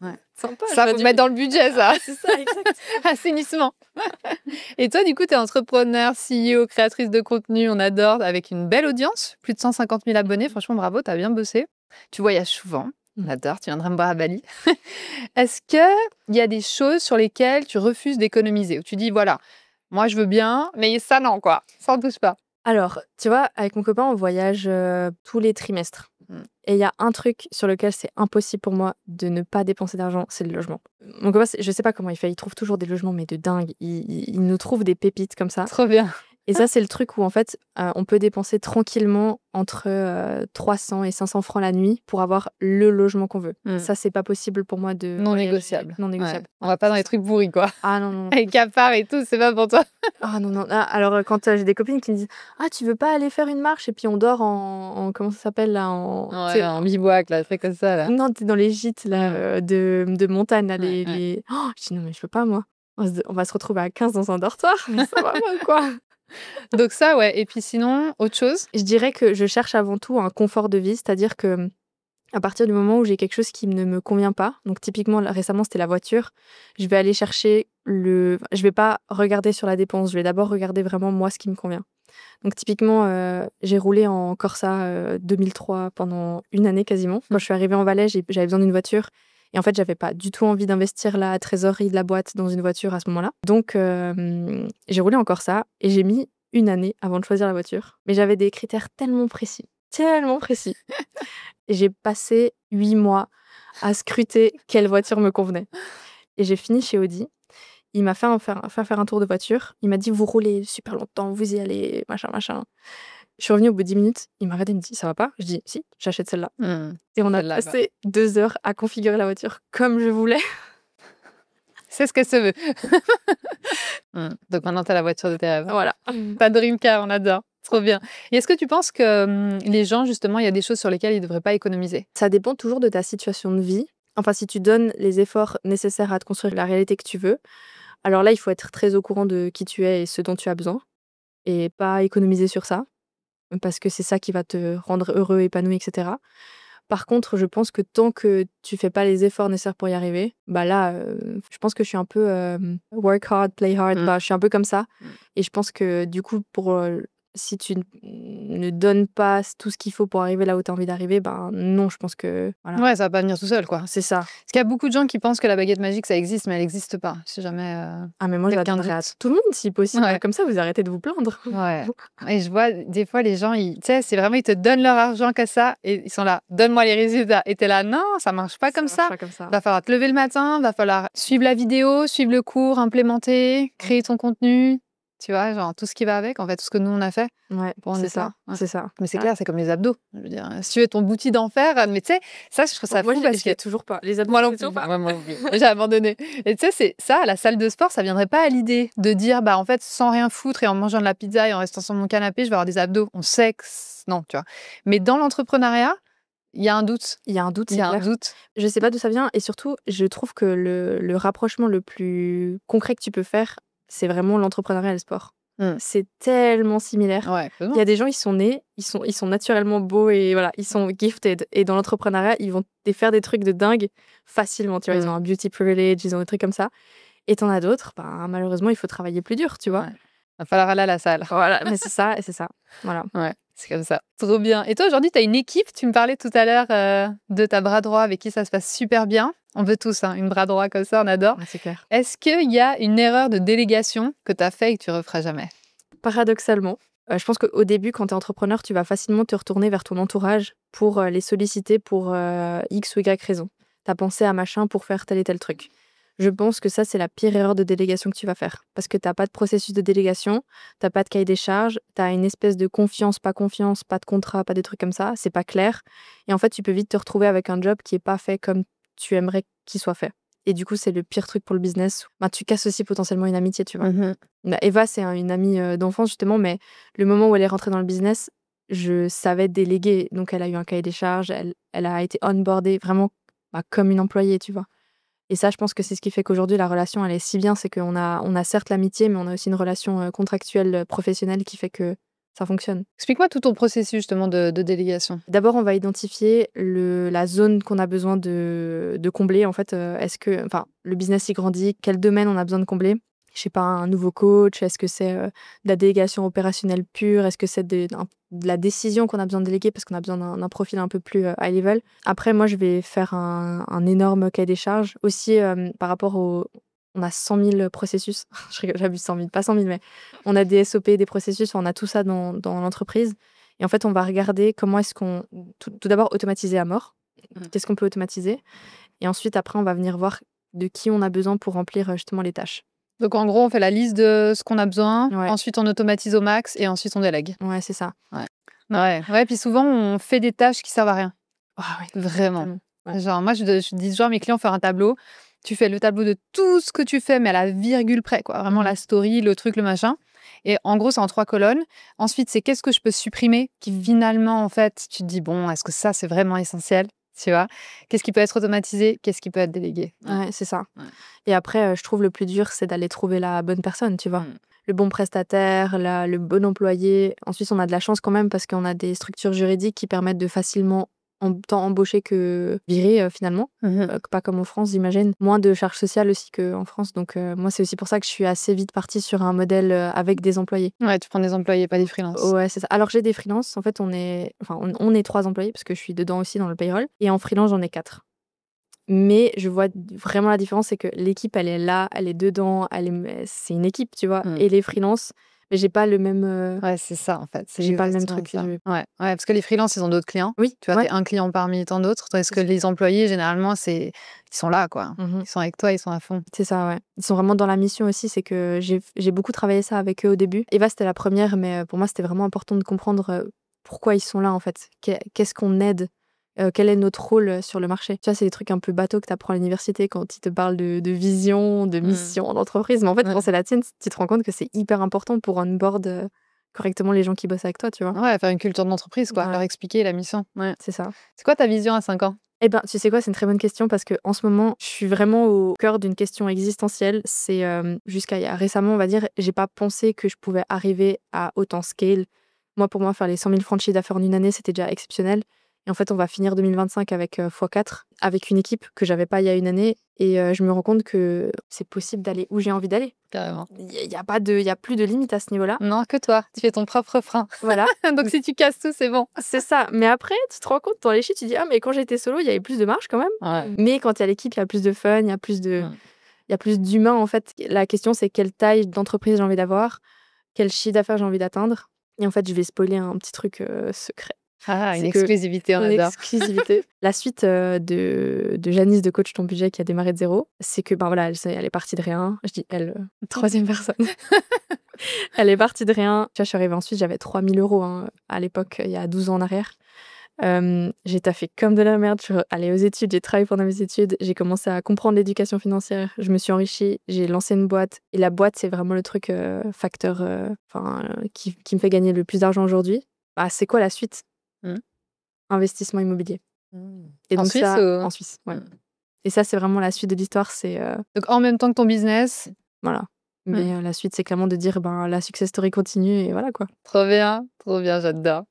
Ouais. Sympa. Ça, faut mettre dans le budget, ça. C'est ça, exact. Assainissement. Et toi, du coup, tu es entrepreneur, CEO, créatrice de contenu, on adore, avec une belle audience, plus de 150 000 abonnés. Franchement, bravo, tu as bien bossé. Tu voyages souvent. On adore, tu viendras me voir à Bali. Est-ce qu'il y a des choses sur lesquelles tu refuses d'économiser? Ou tu dis, voilà, moi, je veux bien, mais ça, non, quoi. Ça ne touche pas. Alors, tu vois, avec mon copain, on voyage tous les trimestres. Et il y a un truc sur lequel c'est impossible pour moi de ne pas dépenser d'argent, c'est le logement. Mon copain, je sais pas comment il fait, il trouve toujours des logements, mais de dingue. Il nous trouve des pépites comme ça. Trop bien. Et ça, c'est le truc où, en fait, on peut dépenser tranquillement entre 300 et 500 francs la nuit pour avoir le logement qu'on veut. Ça, c'est pas possible pour moi de... Non négociable. Non négociable. Ouais. On va pas dans les trucs pourris, quoi. Ah non. Avec capards et tout, c'est pas pour toi. Ah non. Alors, quand j'ai des copines qui me disent « Ah, tu veux pas aller faire une marche » et puis on dort en comment ça s'appelle, là en bivouac, là, fait comme ça, là. Non, t'es dans les gîtes, là, de montagne, là, les... Oh, je dis « Non, mais je peux pas, moi. On va se retrouver à 15 dans un dortoir. Mais ça va, moi, quoi ?» Donc ça, ouais. Et puis sinon, autre chose? Je dirais que je cherche avant tout un confort de vie, c'est-à-dire que à partir du moment où j'ai quelque chose qui ne me convient pas, donc typiquement récemment c'était la voiture, je vais aller chercher je vais pas regarder sur la dépense, je vais d'abord regarder vraiment moi ce qui me convient. Donc typiquement, j'ai roulé en Corsa 2003 pendant une année quasiment. Quand je suis arrivée en Valais, j'avais besoin d'une voiture. Et en fait, j'avais pas du tout envie d'investir la trésorerie de la boîte dans une voiture à ce moment-là. Donc, j'ai roulé encore ça et j'ai mis une année avant de choisir la voiture. Mais j'avais des critères tellement précis. Et j'ai passé 8 mois à scruter quelle voiture me convenait. Et j'ai fini chez Audi. Il m'a fait faire un tour de voiture. Il m'a dit, vous roulez super longtemps, vous y allez, machin. Je suis revenue au bout de 10 minutes. Il m'a regardé, il me dit, ça va pas? Je dis, si, j'achète celle-là. Et on a passé 2 heures à configurer la voiture comme je voulais. C'est ce que ça veut. Donc maintenant, tu as la voiture de tes rêves. Voilà. Pas de dream car, on adore. Trop bien. Et est-ce que tu penses que les gens, justement, il y a des choses sur lesquelles ils ne devraient pas économiser? Ça dépend toujours de ta situation de vie. Enfin, si tu donnes les efforts nécessaires à te construire la réalité que tu veux, alors là, il faut être très au courant de qui tu es et ce dont tu as besoin. Et pas économiser sur ça. Parce que c'est ça qui va te rendre heureux, épanoui, etc. Par contre, je pense que tant que tu fais pas les efforts nécessaires pour y arriver, là, je pense que je suis un peu work hard, play hard. Je suis un peu comme ça. Et je pense que du coup, si tu ne donnes pas tout ce qu'il faut pour arriver là où tu as envie d'arriver, non, je pense que... Voilà. Ouais, ça va pas venir tout seul, quoi. C'est ça. Parce qu'il y a beaucoup de gens qui pensent que la baguette magique, ça existe, mais elle n'existe pas. Si jamais... mais moi, je l'adresserai à tout le monde, si possible. Ouais. Comme ça, vous arrêtez de vous plaindre. Ouais. Et je vois, des fois, les gens, tu sais, c'est vraiment, ils te donnent leur argent comme ça, et ils sont là, donne-moi les résultats. Et t'es là, non, ça marche pas comme ça. Va falloir te lever le matin, va falloir suivre la vidéo, suivre le cours, implémenter, créer ton contenu. tu vois, genre tout ce qui va avec, en fait, tout ce que nous, on a fait Ouais, pour en c'est être ça, là. Ouais. c'est ça. Mais c'est Ouais. clair, c'est comme les abdos. Je veux dire, si tu veux ton bouti d'enfer, mais tu sais, ça, je trouve ça Moi, fou je parce que... l'ai toujours pas. Les abdos, Moi je non l'ai plus. toujours pas. Ouais, moi non plus. J'ai abandonné. Et tu sais, c'est ça, à la salle de sport, ça viendrait pas à l'idée de dire, bah en fait, sans rien foutre et en mangeant de la pizza et en restant sur mon canapé, je vais avoir des abdos. On sait que non, tu vois. Mais dans l'entrepreneuriat, il y a un doute. Il y a un doute, Il y c'est a un clair. doute. Je sais pas d'où ça vient et surtout, je trouve que le rapprochement le plus concret que tu peux faire, c'est vraiment l'entrepreneuriat et le sport. C'est tellement similaire. Ouais, Il y absolument. a des gens, ils sont nés, ils sont naturellement beaux et voilà, ils sont gifted. Et dans l'entrepreneuriat, ils vont faire des trucs de dingue facilement. Tu vois, ils ont un beauty privilege, ils ont des trucs comme ça. Et t'en as d'autres, bah, malheureusement, il faut travailler plus dur, tu vois. Ouais. Va falloir aller à la salle. Voilà, mais c'est ça, et c'est ça. Voilà. Ouais, c'est comme ça. Trop bien. Et toi, aujourd'hui, tu as une équipe. Tu me parlais tout à l'heure de ta bras droit avec qui ça se passe super bien. On veut tous, hein, une bras droit comme ça, on adore. Ouais, c'est clair. Est-ce qu'il y a une erreur de délégation que tu as fait et que tu referas jamais? Paradoxalement, je pense qu'au début, quand tu es entrepreneur, tu vas facilement te retourner vers ton entourage pour les solliciter pour X ou Y raison. Tu as pensé à machin pour faire tel et tel truc. Je pense que ça, c'est la pire erreur de délégation que tu vas faire. Parce que tu n'as pas de processus de délégation, tu n'as pas de cahier des charges, tu as une espèce de confiance, pas de contrat, pas des trucs comme ça, c'est pas clair. Et en fait, tu peux vite te retrouver avec un job qui n'est pas fait comme tu aimerais qu'il soit fait. Et du coup, c'est le pire truc pour le business. Bah, tu casses aussi potentiellement une amitié, tu vois. Bah, Eva, c'est une amie d'enfance, justement, mais le moment où elle est rentrée dans le business, je savais déléguer. Donc, elle a eu un cahier des charges, elle a été onboardée vraiment comme une employée, tu vois. Et ça, je pense que c'est ce qui fait qu'aujourd'hui, la relation, elle est si bien. C'est qu'on a certes l'amitié, mais on a aussi une relation contractuelle, professionnelle qui fait que ça fonctionne. Explique-moi tout ton processus justement de délégation. D'abord, on va identifier la zone qu'on a besoin de combler. En fait, est-ce que le business il grandit? Quel domaine on a besoin de combler? Je sais pas, un nouveau coach? Est-ce que c'est de la délégation opérationnelle pure? Est-ce que c'est de la décision qu'on a besoin de déléguer parce qu'on a besoin d'un profil un peu plus high level? Après, moi, je vais faire un énorme cahier des charges. Aussi, par rapport au... On a 100 000 processus. Je rigole, j'abuse, 100 000, pas 100 000, mais on a des SOP, des processus, on a tout ça dans l'entreprise. Et en fait, on va regarder comment est-ce qu'on... Tout d'abord, automatiser à mort. Qu'est-ce qu'on peut automatiser? Et ensuite, après, on va venir voir de qui on a besoin pour remplir justement les tâches. Donc, en gros, on fait la liste de ce qu'on a besoin. Ouais. Ensuite, on automatise au max et ensuite, on délègue. Ouais, c'est ça. Ouais, puis souvent, on fait des tâches qui servent à rien. Ah ouais, Vraiment. Ouais. Genre, moi, je dis toujours à mes clients, faire un tableau. Tu fais le tableau de tout ce que tu fais, mais à la virgule près, quoi. Vraiment, la story, le truc, le machin. Et en gros, c'est en 3 colonnes. Ensuite, c'est qu'est-ce que je peux supprimer qui, finalement, en fait, tu te dis, bon, est-ce que ça, c'est vraiment essentiel? Tu vois, qu'est-ce qui peut être automatisé, qu'est-ce qui peut être délégué? Ouais, c'est ça. Ouais. Et après, je trouve le plus dur, c'est d'aller trouver la bonne personne, tu vois. Le bon prestataire, le bon employé. Ensuite, on a de la chance quand même parce qu'on a des structures juridiques qui permettent de facilement tant embaucher que virer finalement. Pas comme en France, j'imagine. Moins de charges sociales aussi qu'en France. Donc, moi, c'est aussi pour ça que je suis assez vite partie sur un modèle avec des employés. Ouais, tu prends des employés, pas des freelances. Ouais, c'est ça. Alors, j'ai des freelances. En fait, on est 3 employés parce que je suis dedans aussi dans le payroll. Et en freelance, j'en ai 4. Mais je vois vraiment la différence, c'est que l'équipe, elle est là, elle est dedans, c'est une équipe, tu vois. Et les freelances, mais j'ai pas le même... Ouais, c'est ça, en fait. J'ai pas le même exactement truc. ça. Ouais, parce que les freelances, ils ont d'autres clients. Oui, Tu vois, ouais. t'es un client parmi tant d'autres. Tandis que les employés, généralement, ils sont là, quoi. Ils sont avec toi, ils sont à fond. C'est ça, ouais. Ils sont vraiment dans la mission aussi. C'est que j'ai beaucoup travaillé ça avec eux au début. Eva, c'était la première, mais pour moi, c'était vraiment important de comprendre pourquoi ils sont là, en fait. Qu'est-ce qu'on aide? Quel est notre rôle sur le marché? Tu vois, c'est des trucs un peu bateaux que tu apprends à l'université quand ils te parlent de vision, de mission d'entreprise. Mais en fait, quand c'est la tienne, tu te rends compte que c'est hyper important pour onboard correctement les gens qui bossent avec toi, tu vois. Ouais, faire une culture d'entreprise, quoi. Ouais. Leur expliquer la mission. Ouais. C'est ça. C'est quoi ta vision à 5 ans? Eh ben, tu sais quoi, c'est une très bonne question parce que en ce moment, je suis vraiment au cœur d'une question existentielle. C'est jusqu'à récemment, on va dire, j'ai pas pensé que je pouvais arriver à autant scale. Moi, pour moi, faire les 100 000 francs de chiffre d'affaires en une année, c'était déjà exceptionnel. Et en fait, on va finir 2025 avec x4, avec une équipe que j'avais pas il y a une année. Et je me rends compte que c'est possible d'aller où j'ai envie d'aller. Carrément. Il y a plus de limite à ce niveau-là. Non, que toi. Tu fais ton propre frein. Voilà. Donc, si tu casses tout, c'est bon. C'est ça. Mais après, tu te rends compte, dans les chiffres, tu dis, ah, mais quand j'étais solo, il y avait plus de marge quand même. Ouais. Mais quand il y a l'équipe, il y a plus de fun, il y a plus d'humains, en fait. La question, c'est quelle taille d'entreprise j'ai envie d'avoir, quel chiffre d'affaires j'ai envie d'atteindre. Et en fait, je vais spoiler un petit truc secret. Ah, une C'est que exclusivité, on une adore. exclusivité. La suite de Janice de Coach Ton Budget qui a démarré de zéro, c'est que ben voilà, elle est partie de rien. Je dis elle, troisième personne. Elle est partie de rien. Tu vois, je suis arrivée ensuite, j'avais 3 000 € hein, à l'époque, il y a 12 ans en arrière. J'ai taffé comme de la merde. Je suis allée aux études, j'ai travaillé pendant mes études, j'ai commencé à comprendre l'éducation financière, je me suis enrichie, j'ai lancé une boîte. Et la boîte, c'est vraiment le truc facteur qui me fait gagner le plus d'argent aujourd'hui. Bah, c'est quoi la suite? Mmh. Investissement immobilier. Et En donc Suisse ça, ou... en Suisse, ouais. Et ça, c'est vraiment la suite de l'histoire. C'est Donc, en même temps que ton business. voilà. Mais la suite, c'est clairement de dire ben la success story continue et voilà quoi. Trop bien, j'adore.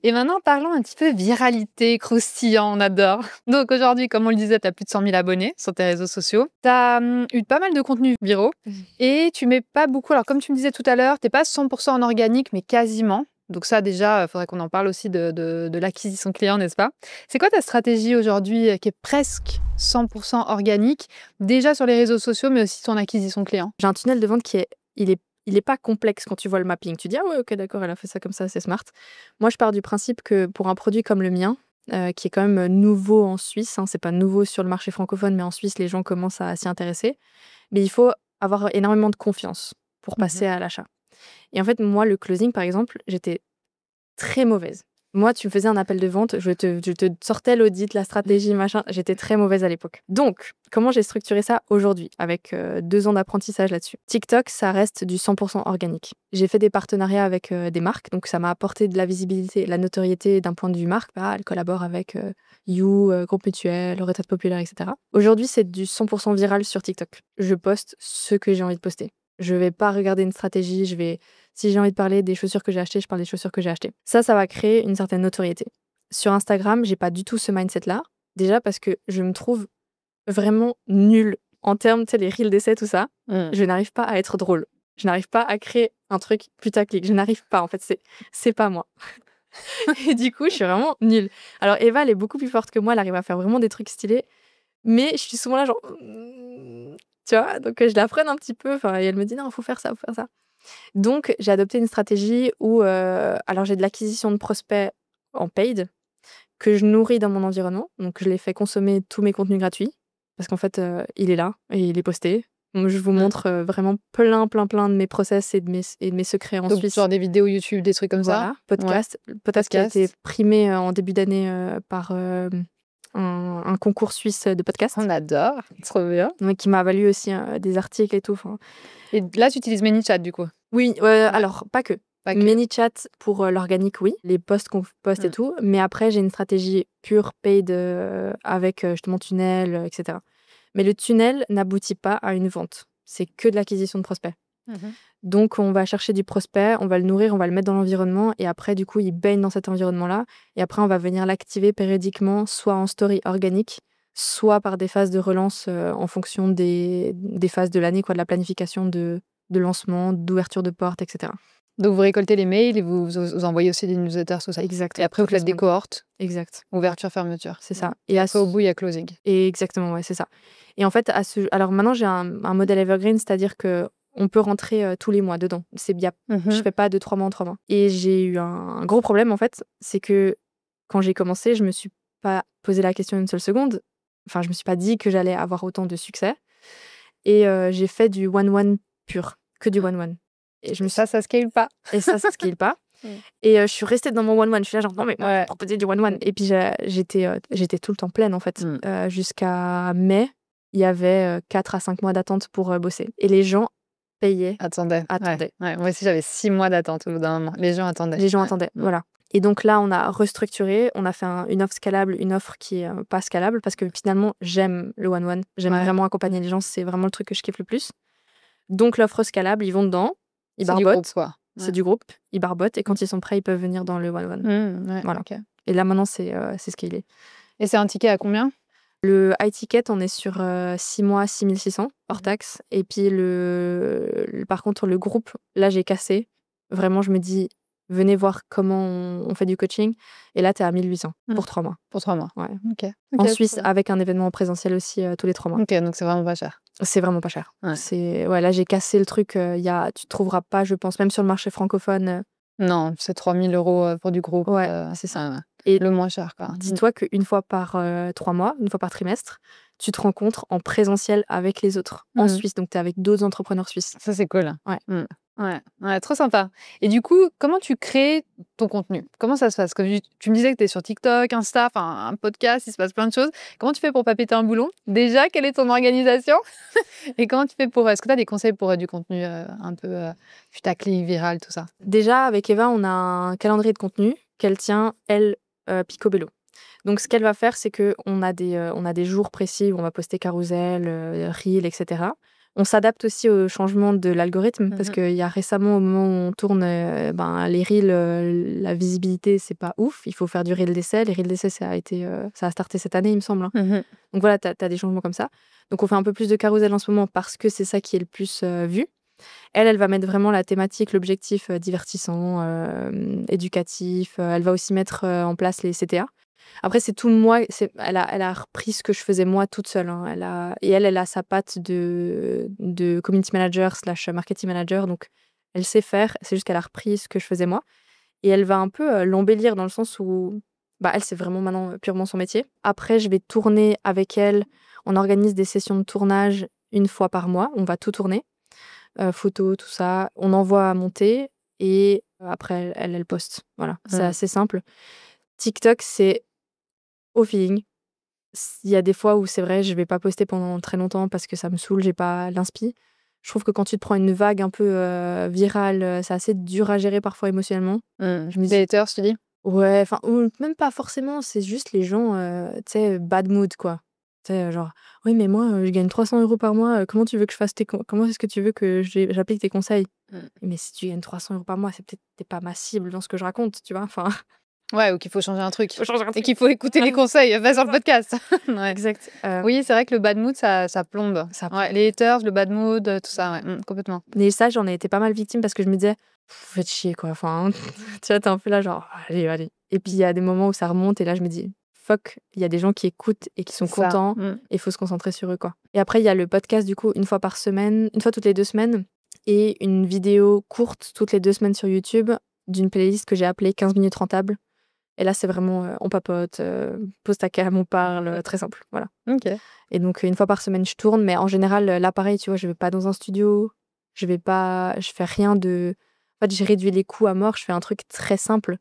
Et maintenant, parlons un petit peu viralité, croustillant, on adore. Donc aujourd'hui, comme on le disait, tu as plus de 100 000 abonnés sur tes réseaux sociaux. Tu as eu pas mal de contenus viraux et tu mets pas beaucoup. Alors comme tu me disais tout à l'heure, tu n'es pas 100% en organique, mais quasiment. Donc ça, déjà, il faudrait qu'on en parle aussi de l'acquisition client, n'est-ce pas? C'est quoi ta stratégie aujourd'hui qui est presque 100% organique, déjà sur les réseaux sociaux, mais aussi ton acquisition client? J'ai un tunnel de vente il est pas complexe quand tu vois le mapping. Tu dis, ah ouais, ok, d'accord, elle a fait ça comme ça, c'est smart. Moi, je pars du principe que pour un produit comme le mien, qui est quand même nouveau en Suisse, hein, c'est pas nouveau sur le marché francophone, mais en Suisse, les gens commencent à s'y intéresser. Mais il faut avoir énormément de confiance pour passer à l'achat. Et en fait, moi, le closing, par exemple, j'étais très mauvaise. Moi, tu me faisais un appel de vente, je te sortais l'audit, la stratégie, machin. J'étais très mauvaise à l'époque. Donc, comment j'ai structuré ça aujourd'hui, avec 2 ans d'apprentissage là-dessus? TikTok, ça reste du 100% organique. J'ai fait des partenariats avec des marques, donc ça m'a apporté de la visibilité, de la notoriété d'un point de vue marque. Bah, elle collabore avec You, Groupe Mutuel, Retraite Populaire, etc. Aujourd'hui, c'est du 100% viral sur TikTok. Je poste ce que j'ai envie de poster. Je vais pas regarder une stratégie, si j'ai envie de parler des chaussures que j'ai achetées, je parle des chaussures que j'ai achetées. Ça va créer une certaine notoriété. Sur Instagram, j'ai pas du tout ce mindset-là. Déjà parce que je me trouve vraiment nulle en termes, tu sais, les reels d'essai, tout ça. Je n'arrive pas à être drôle. Je n'arrive pas à créer un truc putaclic. Je n'arrive pas, en fait, c'est pas moi. Et du coup, je suis vraiment nulle. Alors Eva, elle est beaucoup plus forte que moi, elle arrive à faire vraiment des trucs stylés. Mais je suis souvent là, genre... Tu vois, donc je la freine un petit peu. Et elle me dit, non, il faut faire ça, faut faire ça. Donc, j'ai adopté une stratégie où, alors j'ai de l'acquisition de prospects en paid que je nourris dans mon environnement. Donc, je les fais consommer tous mes contenus gratuits parce qu'en fait, il est là et il est posté. Donc, je vous montre vraiment plein de mes process et de mes secrets en Donc, Suisse. genre des vidéos YouTube, des trucs comme Voilà, ça. podcast. Podcast qui a été primé en début d'année par un concours suisse de podcast. On adore, trop bien. Qui m'a valu aussi des articles et tout. Et là, tu utilises ManyChat du coup? Oui, alors pas que. ManyChat pour l'organique, oui, les posts qu'on poste et tout. Mais après, j'ai une stratégie pure paid avec justement tunnel, etc. Mais le tunnel n'aboutit pas à une vente. C'est que de l'acquisition de prospects. Donc, on va chercher du prospect, on va le nourrir, on va le mettre dans l'environnement. Et après, du coup, il baigne dans cet environnement-là. Et après, on va venir l'activer périodiquement, soit en story organique, soit par des phases de relance en fonction des phases de l'année, quoi, de la planification de lancement, d'ouverture de porte, etc. Donc, vous récoltez les mails et vous envoyez aussi des newsletters sur ça. Exact. Et après, vous faites des cohortes. Exact. Ouverture, fermeture. C'est ça. Et après, au bout, il y a closing. Et exactement, ouais, c'est ça. Et en fait, alors maintenant, j'ai un modèle evergreen, c'est-à-dire que on peut rentrer tous les mois dedans. C'est bien. Je fais pas de 3 mois en 3 mois. Et j'ai eu un gros problème, en fait, c'est que quand j'ai commencé, je me suis pas posé la question une seule seconde. Enfin, je me suis pas dit que j'allais avoir autant de succès. Et j'ai fait du one-one pur, que du one-one. Et ça scale pas. Et ça scale pas. Et je suis restée dans mon one-one. Je suis là, genre, non, mais moi, je proposais du one-one. Et puis, j'étais tout le temps pleine, en fait. Jusqu'à mai, il y avait 4 à 5 mois d'attente pour bosser. Et les gens payaient. Attendaient. Ouais. Moi aussi, j'avais 6 mois d'attente au bout d'un moment. Les gens attendaient. Voilà. Et donc là, on a restructuré, on a fait une offre scalable, une offre qui est pas scalable, parce que finalement, j'aime le one-one. J'aime vraiment accompagner les gens. C'est vraiment le truc que je kiffe le plus. Donc, l'offre scalable, ils vont dedans, ils barbotent. C'est du groupe, ils barbotent, et quand ils sont prêts, ils peuvent venir dans le one-one. Voilà. Okay. Et là, maintenant, c'est scalé. Et c'est un ticket à combien? Le high ticket, on est sur 6 mois, 6 600 hors taxe. Et puis, par contre, le groupe, là, j'ai cassé. Vraiment, je me dis, venez voir comment on fait du coaching. Et là, tu es à 1 800 pour 3 mois. Pour 3 mois. Ouais. En Suisse, avec un événement présentiel aussi tous les 3 mois. Ok, donc c'est vraiment pas cher. C'est vraiment pas cher. Là, j'ai cassé le truc. Tu trouveras pas, je pense, même sur le marché francophone. Non, c'est 3 000 € pour du groupe. Ouais, c'est ça. Et le moins cher, quoi. dis-toi qu'une fois par 3 mois, une fois par trimestre, tu te rencontres en présentiel avec les autres en Suisse. Donc, tu es avec d'autres entrepreneurs suisses. Ça, c'est cool. Ouais. Ouais, trop sympa. Et du coup, comment tu crées ton contenu? Comment ça se passe? Comme tu me disais que tu es sur TikTok, Insta, enfin un podcast, il se passe plein de choses. Comment tu fais pour pas péter un boulon? Déjà, quelle est ton organisation? Et comment tu fais pour... Est-ce que tu as des conseils pour du contenu un peu putaclic, viral, tout ça? Déjà, avec Eva, on a un calendrier de contenu qu'elle tient, elle, picobello. Donc, ce qu'elle va faire, c'est qu'on a des jours précis où on va poster carousel, reel, etc. On s'adapte aussi au changement de l'algorithme parce qu'il y a récemment, au moment où on tourne les reels, la visibilité, c'est pas ouf. Il faut faire du reel d'essai. Les reels d'essai, ça a starté cette année, il me semble. Donc voilà, tu as des changements comme ça. Donc on fait un peu plus de carousel en ce moment parce que c'est ça qui est le plus vu. Elle va mettre vraiment la thématique, l'objectif divertissant, éducatif. Elle va aussi mettre en place les CTA. Après, c'est tout moi. Elle a repris ce que je faisais moi toute seule. Elle a sa patte de community manager / marketing manager. Donc, elle sait faire. C'est juste qu'elle a repris ce que je faisais moi. Et elle va un peu l'embellir dans le sens où elle, c'est vraiment maintenant purement son métier. Après, je vais tourner avec elle. On organise des sessions de tournage une fois par mois. On va tout tourner. Photos, tout ça. On envoie à monter. Et après, elle poste. Voilà, c'est assez simple. TikTok, c'est au feeling. Il y a des fois où c'est vrai, je vais pas poster pendant très longtemps parce que ça me saoule, j'ai pas l'inspi. Je trouve que quand tu te prends une vague un peu virale, c'est assez dur à gérer parfois émotionnellement. Je me dis, les haters, tu dis? Ouais, enfin, ou même pas forcément, c'est juste les gens, tu sais, bad mood, quoi. Tu sais, genre, oui, mais moi, je gagne 300 € par mois, comment tu veux que je fasse comment est-ce que tu veux que j'applique tes conseils? Mais si tu gagnes 300 € par mois, c'est peut-être t'es pas ma cible dans ce que je raconte, tu vois, enfin. Ouais, ou qu'il faut changer un truc. Et qu'il faut écouter les conseils. Va sur le podcast. Ouais. Exact. Oui, c'est vrai que le bad mood, ça plombe. Ouais, les haters, le bad mood, tout ça, ouais, complètement. Mais ça, j'en ai été pas mal victime parce que je me disais, faites chier, quoi. Enfin, tu vois, t'es un peu là, genre, allez. Et puis, il y a des moments où ça remonte et là, je me dis, fuck, il y a des gens qui écoutent et qui sont contents et il faut se concentrer sur eux, quoi. Et après, il y a le podcast, du coup, une fois toutes les 2 semaines et une vidéo courte toutes les 2 semaines sur YouTube d'une playlist que j'ai appelée 15 minutes rentables. Et là, c'est vraiment, on papote, pose ta cam, on parle, très simple, voilà. Ok. Et donc, une fois par semaine, je tourne, mais en général, là, pareil, tu vois, je vais pas dans un studio, je fais rien de... En fait, j'ai réduit les coûts à mort, je fais un truc très simple.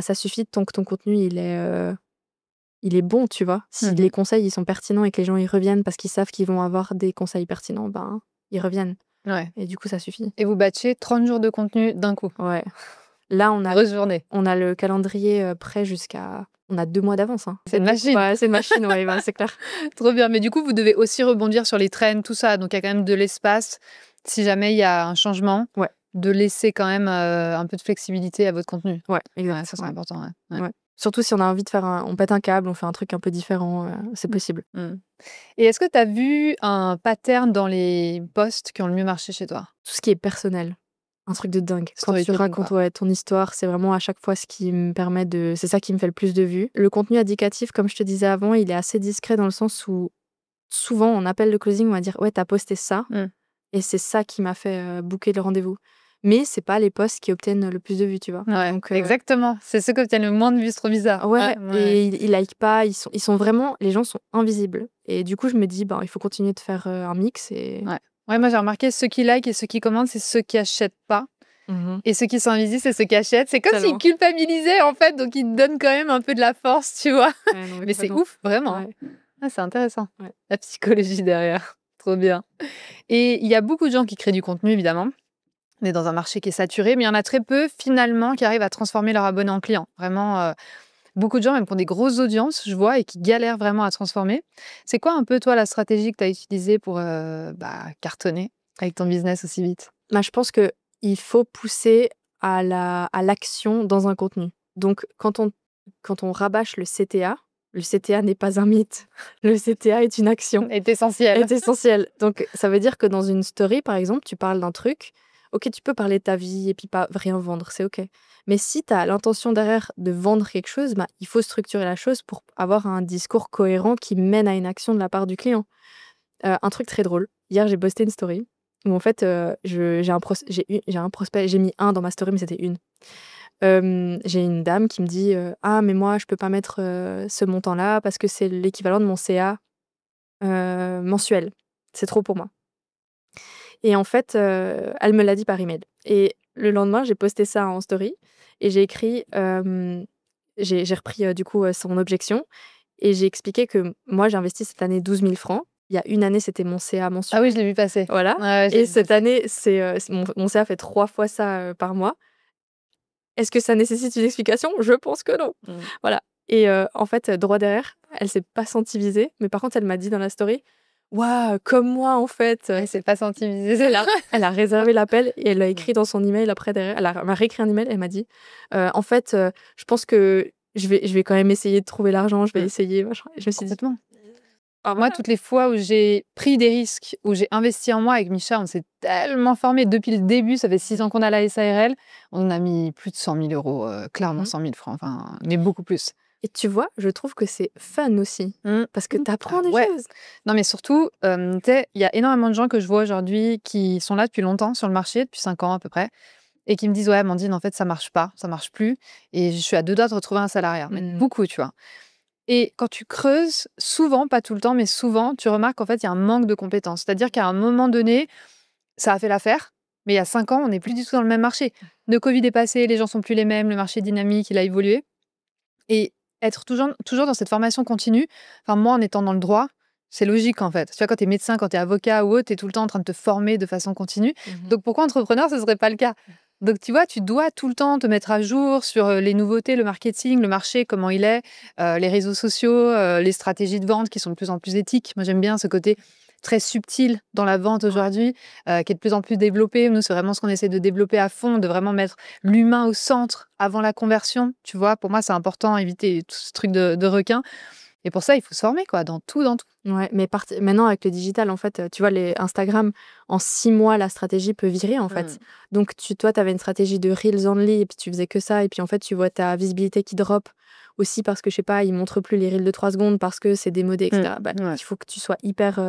Ça suffit tant que ton contenu, il est bon, tu vois. Si les conseils, ils sont pertinents et que les gens, ils reviennent parce qu'ils savent qu'ils vont avoir des conseils pertinents, ils reviennent. Ouais. Et du coup, ça suffit. Et vous batchez 30 jours de contenu d'un coup. Ouais. Là, on a le calendrier prêt jusqu'à... On a 2 mois d'avance. Hein. C'est une machine. Ouais, c'est une machine, ouais, c'est clair. Trop bien. Mais du coup, vous devez aussi rebondir sur les trends, tout ça. Donc, il y a quand même de l'espace. Si jamais il y a un changement, de laisser quand même un peu de flexibilité à votre contenu. Ouais, exactement. Ouais, ça, c'est important. Ouais. Surtout si on a envie de faire on pète un câble, on fait un truc un peu différent, c'est possible. Et est-ce que tu as vu un pattern dans les posts qui ont le mieux marché chez toi? Tout ce qui est personnel. Un truc de dingue. Quand tu racontes ton histoire, c'est vraiment à chaque fois ce qui me permet de... C'est ça qui me fait le plus de vues. Le contenu éducatif, comme je te disais avant, il est assez discret dans le sens où souvent, on appelle le closing, on va dire « Ouais, t'as posté ça. Et c'est ça qui m'a fait booker le rendez-vous. » Mais c'est pas les posts qui obtiennent le plus de vues, tu vois. Ouais, donc, exactement. C'est ceux qui obtiennent le moins de vues, c'est trop bizarre. Ouais. Et ils like pas, ils sont vraiment... Les gens sont invisibles. Et du coup, je me dis, il faut continuer de faire un mix et... Ouais, moi j'ai remarqué ceux qui like et ceux qui commentent, c'est ceux qui achètent pas. Et ceux qui sont invisibles, c'est ceux qui achètent. C'est comme s'ils culpabilisaient en fait, donc ils te donnent quand même un peu de la force, tu vois. Ouais, non, mais c'est ouf, vraiment. Ouais. C'est intéressant. Ouais. La psychologie derrière. Trop bien. Et il y a beaucoup de gens qui créent du contenu, évidemment. On est dans un marché qui est saturé, mais il y en a très peu finalement qui arrivent à transformer leurs abonnés en clients. Vraiment, beaucoup de gens, même pour des grosses audiences, je vois, et qui galèrent vraiment à transformer. C'est quoi un peu, toi, la stratégie que tu as utilisée pour cartonner avec ton business aussi vite? Je pense qu'il faut pousser à l'action dans un contenu. Donc, quand on rabâche le CTA n'est pas un mythe. Le CTA est une action. Est essentiel. Est essentiel. Donc, ça veut dire que dans une story, par exemple, tu parles d'un truc. Ok, tu peux parler de ta vie et puis pas rien vendre, c'est ok. Mais si tu as l'intention derrière de vendre quelque chose, il faut structurer la chose pour avoir un discours cohérent qui mène à une action de la part du client. Un truc très drôle. Hier, j'ai posté une story où en fait, j'ai un prospect, j'ai mis 1 dans ma story, mais c'était 1. J'ai une dame qui me dit ah, mais moi, je peux pas mettre ce montant-là parce que c'est l'équivalent de mon CA mensuel. C'est trop pour moi. Et en fait, elle me l'a dit par email. Et le lendemain, j'ai posté ça en story et j'ai écrit, j'ai repris du coup son objection et j'ai expliqué que moi, j'ai investi cette année 12 000 francs. Il y a une année, c'était mon CA mensuel. Ah oui, je l'ai vu passer. Voilà. Ouais, et cette année, mon CA fait 3 fois ça par mois. Est-ce que ça nécessite une explication? Je pense que non. Voilà. Et en fait, droit derrière, elle s'est pas sentie visée. Mais par contre, elle m'a dit dans la story, waouh, comme moi, en fait. Elle s'est pas sentie visée, celle-là. Elle a réservé l'appel et elle a écrit dans son email après derrière. Elle m'a réécrit un email. Elle m'a dit, en fait, je pense que je vais quand même essayer de trouver l'argent. Je vais essayer. Machin. Et je me suis dit, moi, toutes les fois où j'ai pris des risques, où j'ai investi en moi avec Micha, on s'est tellement formés depuis le début. Ça fait 6 ans qu'on a la SARL. On a mis plus de 100 000 euros, clairement 100 000 francs, enfin, mais beaucoup plus. Et tu vois, je trouve que c'est fun aussi, parce que tu apprends des choses. Non, mais surtout, il y a énormément de gens que je vois aujourd'hui qui sont là depuis longtemps sur le marché, depuis 5 ans à peu près, et qui me disent « Ouais, Amandine, en fait, ça marche pas, ça marche plus, et je suis à 2 doigts de retrouver un salariat. » Mais beaucoup, tu vois. Et quand tu creuses, souvent, pas tout le temps, mais souvent, tu remarques qu'en fait, il y a un manque de compétences. C'est-à-dire qu'à un moment donné, ça a fait l'affaire, mais il y a 5 ans, on n'est plus du tout dans le même marché. Le Covid est passé, les gens sont plus les mêmes, le marché est dynamique, il a évolué. Et être toujours dans cette formation continue, enfin, moi, en étant dans le droit, c'est logique, en fait. Tu vois, quand tu es médecin, quand tu es avocat ou autre, tu es tout le temps en train de te former de façon continue. Donc, pourquoi entrepreneur, ce ne serait pas le cas? Donc, tu vois, tu dois tout le temps te mettre à jour sur les nouveautés, le marketing, le marché, comment il est, les réseaux sociaux, les stratégies de vente qui sont de plus en plus éthiques. Moi, j'aime bien ce côté très subtil dans la vente aujourd'hui, qui est de plus en plus développé. Nous, c'est vraiment ce qu'on essaie de développer à fond, de vraiment mettre l'humain au centre avant la conversion. Tu vois, pour moi, c'est important, éviter tout ce truc de requin. Et pour ça, il faut se former, quoi, dans tout. Ouais, mais maintenant, avec le digital, en fait, tu vois, les Instagram, en 6 mois, la stratégie peut virer, en fait. Donc, toi, tu avais une stratégie de Reels only, et puis tu faisais que ça, et puis en fait, tu vois ta visibilité qui drop aussi parce que, je sais pas, ils montrent plus les Reels de 3 secondes parce que c'est démodé, etc. Il faut que tu sois hyper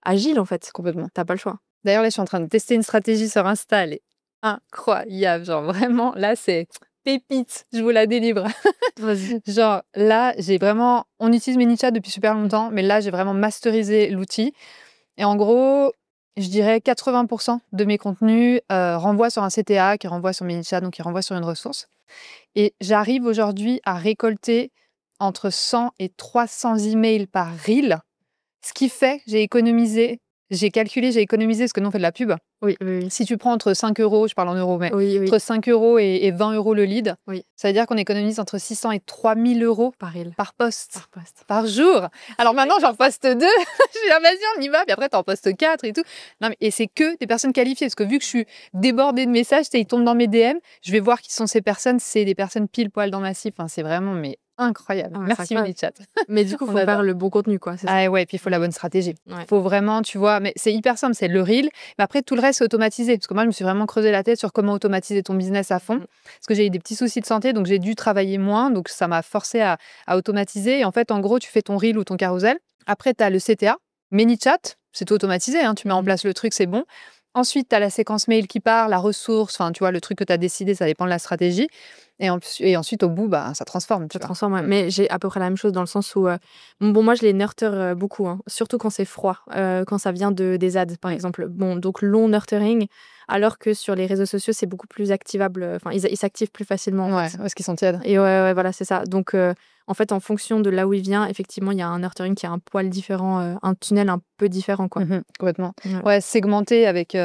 agile, en fait. Complètement. T'as pas le choix. D'ailleurs, là, je suis en train de tester une stratégie sur Insta, elle est incroyable. Genre, vraiment, là, c'est pépite, je vous la délivre. Vas-y. Genre, là, on utilise ManyChat depuis super longtemps, mais là, j'ai vraiment masterisé l'outil. Et en gros, je dirais 80% de mes contenus renvoient sur un CTA qui renvoie sur ManyChat, donc qui renvoie sur une ressource. Et j'arrive aujourd'hui à récolter entre 100 et 300 emails par reel, ce qui fait que j'ai économisé, parce que nous, on fait de la pub. Oui. Si tu prends entre 5 euros, je parle en euros, mais Oui. entre 5 euros et 20 euros le lead, ça veut dire qu'on économise entre 600 et 3000 euros par poste, par jour. Alors maintenant, j'en poste 2. Je suis là, vas-y, on y va. Puis après, t'en postes 4 et tout. Non, mais, et c'est que des personnes qualifiées. Parce que vu que je suis débordée de messages, ils tombent dans mes DM, je vais voir qui sont ces personnes. C'est des personnes pile poil dans ma cible. Enfin, c'est vraiment incroyable. Merci, ManyChat. Mais du coup, il faut faire le bon contenu, quoi. Ah ouais, puis il faut la bonne stratégie. Il faut vraiment, tu vois, mais c'est hyper simple, c'est le reel. Mais après, tout le reste, c'est automatisé. Parce que moi, je me suis vraiment creusé la tête sur comment automatiser ton business à fond. Parce que j'ai eu des petits soucis de santé, donc j'ai dû travailler moins. Donc ça m'a forcé à automatiser. Et en fait, en gros, tu fais ton reel ou ton carousel. Après, tu as le CTA. ManyChat, c'est tout automatisé. Tu mets en place le truc, c'est bon. Ensuite, tu as la séquence mail qui part, la ressource, enfin, tu vois, le truc que tu as décidé, ça dépend de la stratégie. Et ensuite, au bout, ça transforme. Ça transforme, ouais. Mais j'ai à peu près la même chose dans le sens où... moi, je les nurture beaucoup, surtout quand c'est froid, quand ça vient des ads, par exemple. Bon, donc long nurturing, alors que sur les réseaux sociaux, c'est beaucoup plus activable. Enfin, ils s'activent plus facilement. Parce qu'ils sont tièdes. Et ouais, voilà, c'est ça. Donc, en fait, en fonction de là où il vient, effectivement, il y a un nurturing qui est un poil différent, un tunnel un peu différent, quoi. Complètement. Ouais, segmenter avec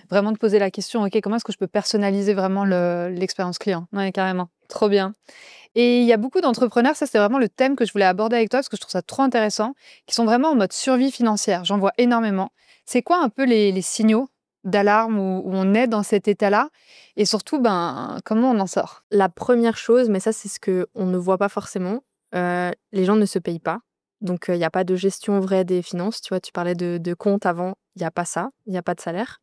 vraiment de poser la question, OK, comment est-ce que je peux personnaliser vraiment l'expérience client? Ouais, carrément. Trop bien. Et il y a beaucoup d'entrepreneurs, ça c'est vraiment le thème que je voulais aborder avec toi parce que je trouve ça trop intéressant, qui sont vraiment en mode survie financière. J'en vois énormément. C'est quoi un peu les signaux d'alarme où on est dans cet état-là? Et surtout, comment on en sort? La première chose, mais ça c'est ce qu'on ne voit pas forcément, les gens ne se payent pas. Donc il n'y a pas de gestion vraie des finances. Tu vois, tu parlais de compte avant, il n'y a pas ça, il n'y a pas de salaire.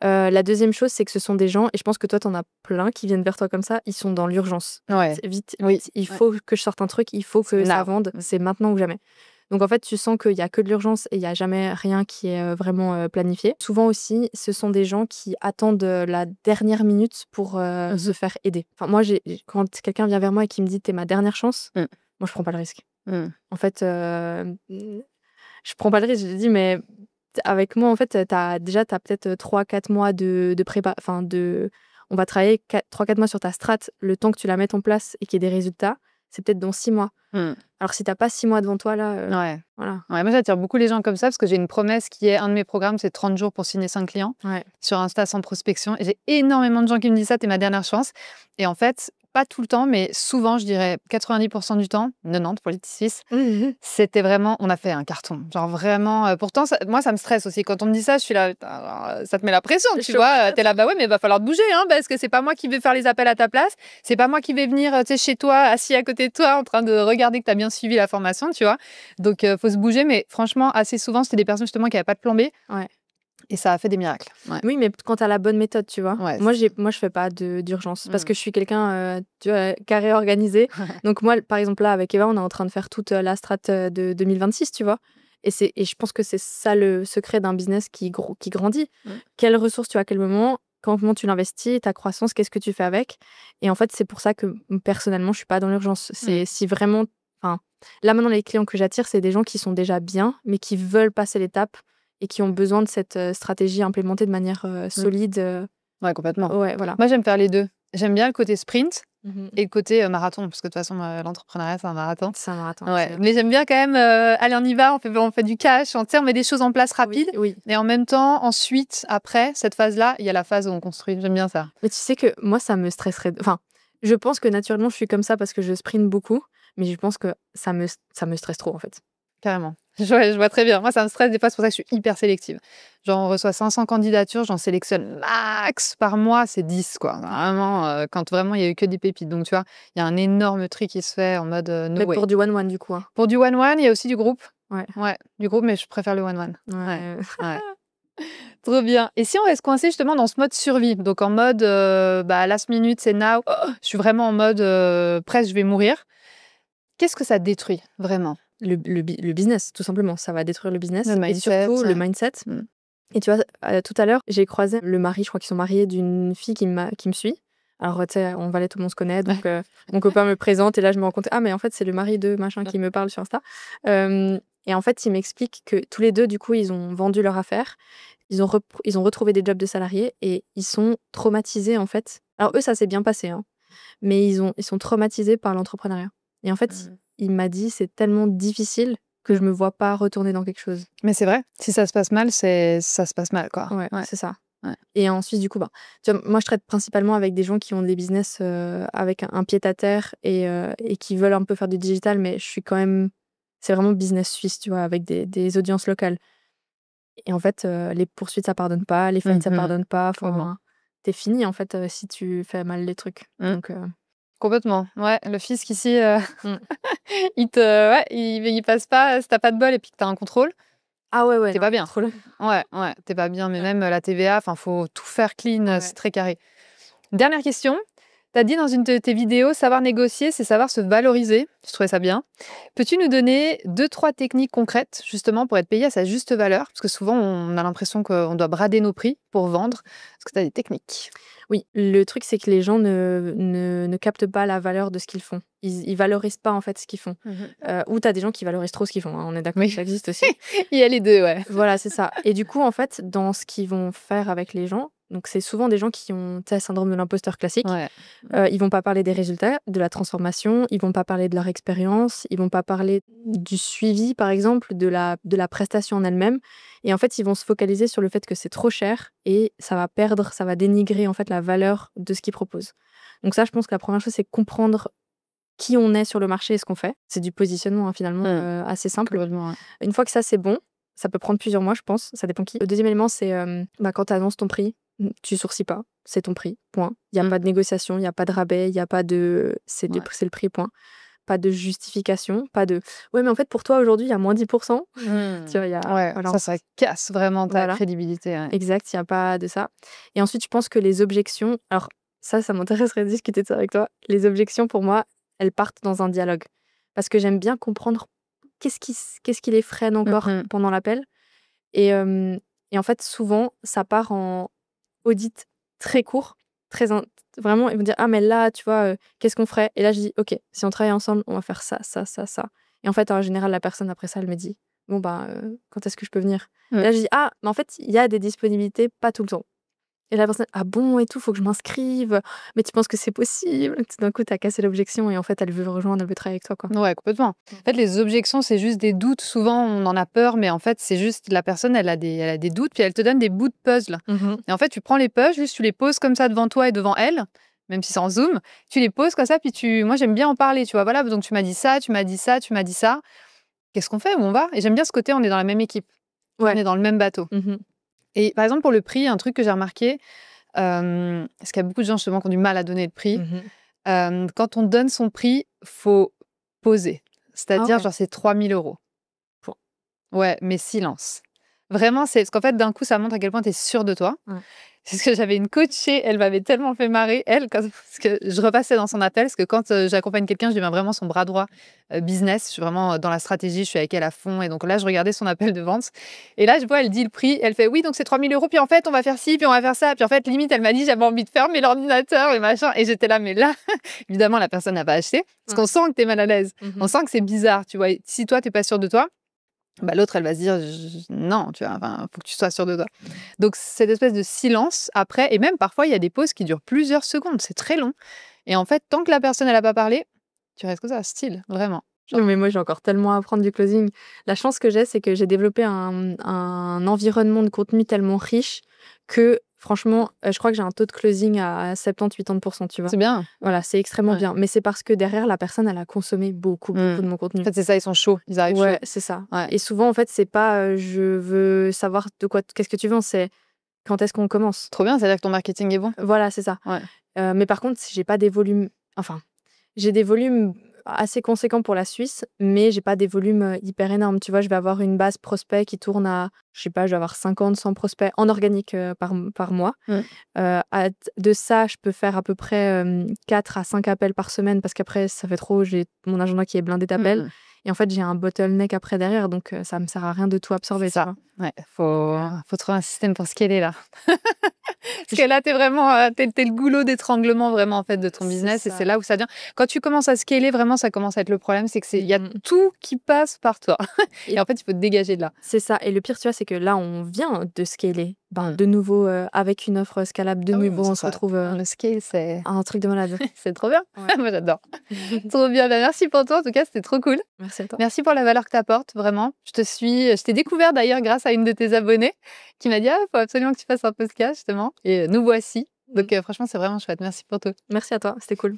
La deuxième chose, c'est que ce sont des gens, et je pense que toi, t'en as plein qui viennent vers toi comme ça, ils sont dans l'urgence. Ouais. Vite, Oui. il faut que je sorte un truc, il faut que ça vende, c'est maintenant ou jamais. Donc en fait, tu sens qu'il y a que de l'urgence et il y a jamais rien qui est vraiment planifié. Souvent aussi, ce sont des gens qui attendent la dernière minute pour se faire aider. Enfin, moi, quand quelqu'un vient vers moi et qui me dit t'es ma dernière chance, moi je prends pas le risque. En fait, je prends pas le risque. Je dis mais avec moi, en fait, t'as peut-être 3-4 mois de prépa. Enfin, on va travailler 3-4 mois sur ta strat, le temps que tu la mettes en place et qu'il y ait des résultats, c'est peut-être dans 6 mois. Alors, si t'as pas 6 mois devant toi, là, voilà. Ouais, moi, j'attire beaucoup les gens comme ça parce que j'ai une promesse qui est un de mes programmes, c'est 30 jours pour signer 5 clients sur Insta sans prospection. Et j'ai énormément de gens qui me disent ça, t'es ma dernière chance. Et en fait, pas tout le temps, mais souvent, je dirais 90% du temps, 90 pour les Suisses, c'était vraiment, on a fait un carton. Genre vraiment, pourtant, moi, ça me stresse aussi. Quand on me dit ça, je suis là, ça te met la pression, tu vois. T'es là, bah ouais, mais il va falloir te bouger, hein, parce que c'est pas moi qui vais faire les appels à ta place. C'est pas moi qui vais venir, tu sais, chez toi, assis à côté de toi, en train de regarder que t'as bien suivi la formation, tu vois. Donc, faut se bouger, mais franchement, assez souvent, c'était des personnes justement qui n'avaient pas de plan B. Et ça a fait des miracles. Oui, mais quand tu as la bonne méthode, tu vois. Moi, je fais pas d'urgence parce que je suis quelqu'un tu vois, carré, organisé. Donc moi, par exemple, là, avec Eva, on est en train de faire toute la strat de 2026, tu vois. Et je pense que c'est ça le secret d'un business qui grandit. Quelles ressources tu as à quel moment, comment tu l'investis, ta croissance, qu'est-ce que tu fais avec. Et en fait, c'est pour ça que personnellement, je suis pas dans l'urgence. C'est si vraiment... Là, maintenant, les clients que j'attire, c'est des gens qui sont déjà bien, mais qui veulent passer l'étape et qui ont besoin de cette stratégie implémentée de manière solide. Ouais, complètement. Ouais, voilà. Moi, j'aime faire les deux. J'aime bien le côté sprint et le côté marathon, parce que de toute façon, l'entrepreneuriat, c'est un marathon. C'est un marathon. Ouais. Mais j'aime bien quand même, allez, on y va, on fait du cash, on met des choses en place rapides. Oui. Et en même temps, ensuite, après cette phase-là, il y a la phase où on construit. J'aime bien ça. Mais tu sais que moi, ça me stresserait. Enfin, je pense que naturellement, je suis comme ça parce que je sprint beaucoup, mais je pense que ça me stresse trop, en fait. Carrément. Je vois très bien. Moi, ça me stresse des fois, c'est pour ça que je suis hyper sélective. Genre, on reçoit 500 candidatures, j'en sélectionne max par mois, c'est 10, quoi. Vraiment, quand vraiment il n'y a eu que des pépites. Donc, tu vois, il y a un énorme tri qui se fait en mode no mais way. pour du one-one, du coup. Hein. Pour du one-one, il y a aussi du groupe. Ouais, du groupe, mais je préfère le one-one. Ouais. Trop bien. Et si on reste coincé justement dans ce mode survie, donc en mode last minute, c'est now, je suis vraiment en mode presque, je vais mourir. Qu'est-ce que ça détruit vraiment? Le business, tout simplement. Ça va détruire le business et surtout le mindset. Et tu vois, tout à l'heure, j'ai croisé le mari, je crois qu'ils sont mariés, d'une fille qui me suit. Alors, tu sais, en Valais, tout le monde se connaît, donc mon copain me présente et là, je me rends compte, mais en fait, c'est le mari de machin qui me parle sur Insta. Et en fait, il m'explique que tous les deux, du coup, ils ont vendu leur affaire, ils ont retrouvé des jobs de salariés et ils sont traumatisés, en fait. Alors, eux, ça s'est bien passé, hein, mais ils sont traumatisés par l'entrepreneuriat. Et en fait, il m'a dit, c'est tellement difficile que je me vois pas retourner dans quelque chose. Mais c'est vrai, si ça se passe mal, ça se passe mal, quoi. Ouais. C'est ça. Ouais. Et ensuite, du coup, tu vois, moi, je traite principalement avec des gens qui ont des business avec un pied-à-terre et qui veulent un peu faire du digital, mais je suis quand même... C'est vraiment business suisse, tu vois, avec des audiences locales. Et en fait, les poursuites, ça pardonne pas, les faillites, ça pardonne pas. T'es fini, en fait, si tu fais mal les trucs. Donc... Complètement. Ouais, le fisc ici, il passe pas si t'as pas de bol et puis que t'as un contrôle. Ah ouais. T'es pas bien. Ouais, t'es pas bien. Mais même la TVA, faut tout faire clean, c'est très carré. Dernière question. T'as dit dans une de tes vidéos, savoir négocier, c'est savoir se valoriser. Je trouvais ça bien. Peux-tu nous donner 2-3 techniques concrètes, justement, pour être payé à sa juste valeur? Parce que souvent, on a l'impression qu'on doit brader nos prix pour vendre. Est-ce que tu as des techniques? Oui, le truc, c'est que les gens ne captent pas la valeur de ce qu'ils font. Ils valorisent pas, en fait, ce qu'ils font. Ou tu as des gens qui valorisent trop ce qu'ils font. Hein. On est d'accord, ça existe aussi. Il y a les deux, ouais. Voilà, c'est ça. Et du coup, en fait, dans ce qu'ils vont faire avec les gens, donc c'est souvent des gens qui ont un syndrome de l'imposteur classique. Ils vont pas parler des résultats, de la transformation, ils vont pas parler de leur expérience, ils vont pas parler du suivi, par exemple, de la prestation en elle-même. Et en fait, ils vont se focaliser sur le fait que c'est trop cher et ça va dénigrer en fait la valeur de ce qu'ils proposent. Donc ça, je pense que la première chose, c'est comprendre qui on est sur le marché et ce qu'on fait. C'est du positionnement, hein, finalement, assez simple. Une fois que ça, c'est bon, ça peut prendre plusieurs mois, je pense. Ça dépend qui. Le deuxième élément, c'est quand tu annonces ton prix, tu sourcilles pas. C'est ton prix, point. Il n'y a pas de négociation, il n'y a pas de rabais, il n'y a pas de... C'est le prix, point. Pas de justification, pas de... Ouais, mais en fait, pour toi, aujourd'hui, il y a moins 10%. Tu vois, voilà. Ça casse vraiment ta crédibilité. Ouais. Exact, il n'y a pas de ça. Et ensuite, je pense que les objections... Alors, ça m'intéresserait de discuter de ça avec toi. Les objections, pour moi, elles partent dans un dialogue. Parce que j'aime bien comprendre qu'est-ce qui les freine encore pendant l'appel. Et en fait, souvent, ça part en audit très court, vraiment, ils vont dire, ah, mais là, tu vois, qu'est-ce qu'on ferait? Et là, je dis, ok, si on travaille ensemble, on va faire ça, ça, ça, ça. Et en fait, en général, la personne, après ça, elle me dit, bon, bah, quand est-ce que je peux venir? Et là, je dis, ah, mais en fait, il y a des disponibilités, pas tout le temps. Et la personne, ah bon, et tout, faut que je m'inscrive. Mais tu penses que c'est possible? Tout d'un coup, t'as cassé l'objection et en fait, elle veut rejoindre, elle veut travailler avec toi, quoi. Ouais, complètement. En fait, les objections, c'est juste des doutes. Souvent, on en a peur, mais en fait, c'est juste la personne, elle a des doutes, puis elle te donne des bouts de puzzle. Et en fait, tu prends les puzzles, juste tu les poses comme ça devant toi et devant elle, même si c'est en zoom. Tu les poses comme ça, puis moi, j'aime bien en parler, tu vois. Voilà, donc tu m'as dit ça, tu m'as dit ça, tu m'as dit ça. Qu'est-ce qu'on fait? Où on va? Et j'aime bien ce côté, on est dans la même équipe. Ouais. On est dans le même bateau. Et par exemple, pour le prix, un truc que j'ai remarqué, parce qu'il y a beaucoup de gens justement qui ont du mal à donner le prix. Quand on donne son prix, faut poser. C'est-à-dire, genre, c'est 3 000 €. Ouais, mais silence. Vraiment, c'est parce qu'en fait, d'un coup, ça montre à quel point tu es sûr de toi. C'est ce que j'avais une coachée, elle m'avait tellement fait marrer, parce que je repassais dans son appel, parce que quand j'accompagne quelqu'un, je deviens vraiment son bras droit business. Je suis vraiment dans la stratégie, je suis avec elle à fond. Et donc là, je regardais son appel de vente. Et là, je vois, elle dit le prix. Elle fait, oui, donc c'est 3 000 €. Puis en fait, on va faire ci, puis on va faire ça. Puis en fait, limite, elle m'a dit, j'avais envie de fermer l'ordinateur et machin. Et j'étais là, mais là, évidemment, la personne n'a pas acheté. Parce qu'on sent que tu es mal à l'aise. On sent que c'est bizarre, tu vois. Et si toi, tu n'es pas sûr de toi, bah, l'autre, elle va se dire non, tu vois, enfin, faut que tu sois sûr de toi. Donc, cette espèce de silence après, et même parfois, il y a des pauses qui durent plusieurs secondes, c'est très long. Et en fait, tant que la personne, elle n'a pas parlé, tu restes comme ça, style, vraiment. Non, mais moi, j'ai encore tellement à apprendre du closing. La chance que j'ai, c'est que j'ai développé un environnement de contenu tellement riche que, franchement, je crois que j'ai un taux de closing à 70-80%, tu vois. C'est bien. Voilà, c'est extrêmement bien. Mais c'est parce que derrière, la personne, elle a consommé beaucoup de mon contenu. En fait, c'est ça, ils sont chauds, ils arrivent chauds. Ouais, c'est ça. Et souvent, en fait, c'est pas je veux savoir qu'est-ce que tu vends, c'est quand est-ce qu'on commence. Trop bien, c'est-à-dire que ton marketing est bon. Voilà, c'est ça. Mais par contre, j'ai pas des volumes... Enfin, j'ai des volumes assez conséquents pour la Suisse, mais j'ai pas des volumes hyper énormes. Tu vois, je vais avoir une base prospect qui tourne à, je sais pas, je vais avoir 50, 100 prospects en organique par mois. De ça, je peux faire à peu près 4 à 5 appels par semaine parce qu'après, ça fait trop, j'ai mon agenda qui est blindé d'appels. Et en fait, j'ai un bottleneck après derrière, donc ça me sert à rien de tout absorber. Ça. Ouais, faut trouver un système pour scaler là. Parce que là, t'es vraiment, t'es le goulot d'étranglement vraiment en fait de ton business, et c'est là où ça vient. Quand tu commences à scaler, vraiment, ça commence à être le problème, c'est que il y a tout qui passe par toi. Et en fait, il faut te dégager de là. C'est ça. Et le pire, tu vois, c'est que là, on vient de scaler. De nouveau, avec une offre scalable, de nouveau, on se retrouve. Le scale, c'est un truc de malade. C'est trop bien. Moi, j'adore. Trop bien. Ben, merci pour toi. En tout cas, c'était trop cool. Merci à toi. Merci pour la valeur que tu apportes, vraiment. Je t'ai découvert d'ailleurs grâce à une de tes abonnées qui m'a dit, ah, faut absolument que tu fasses un podcast, justement. Et nous voici. Donc, franchement, c'est vraiment chouette. Merci pour tout. Merci à toi. C'était cool.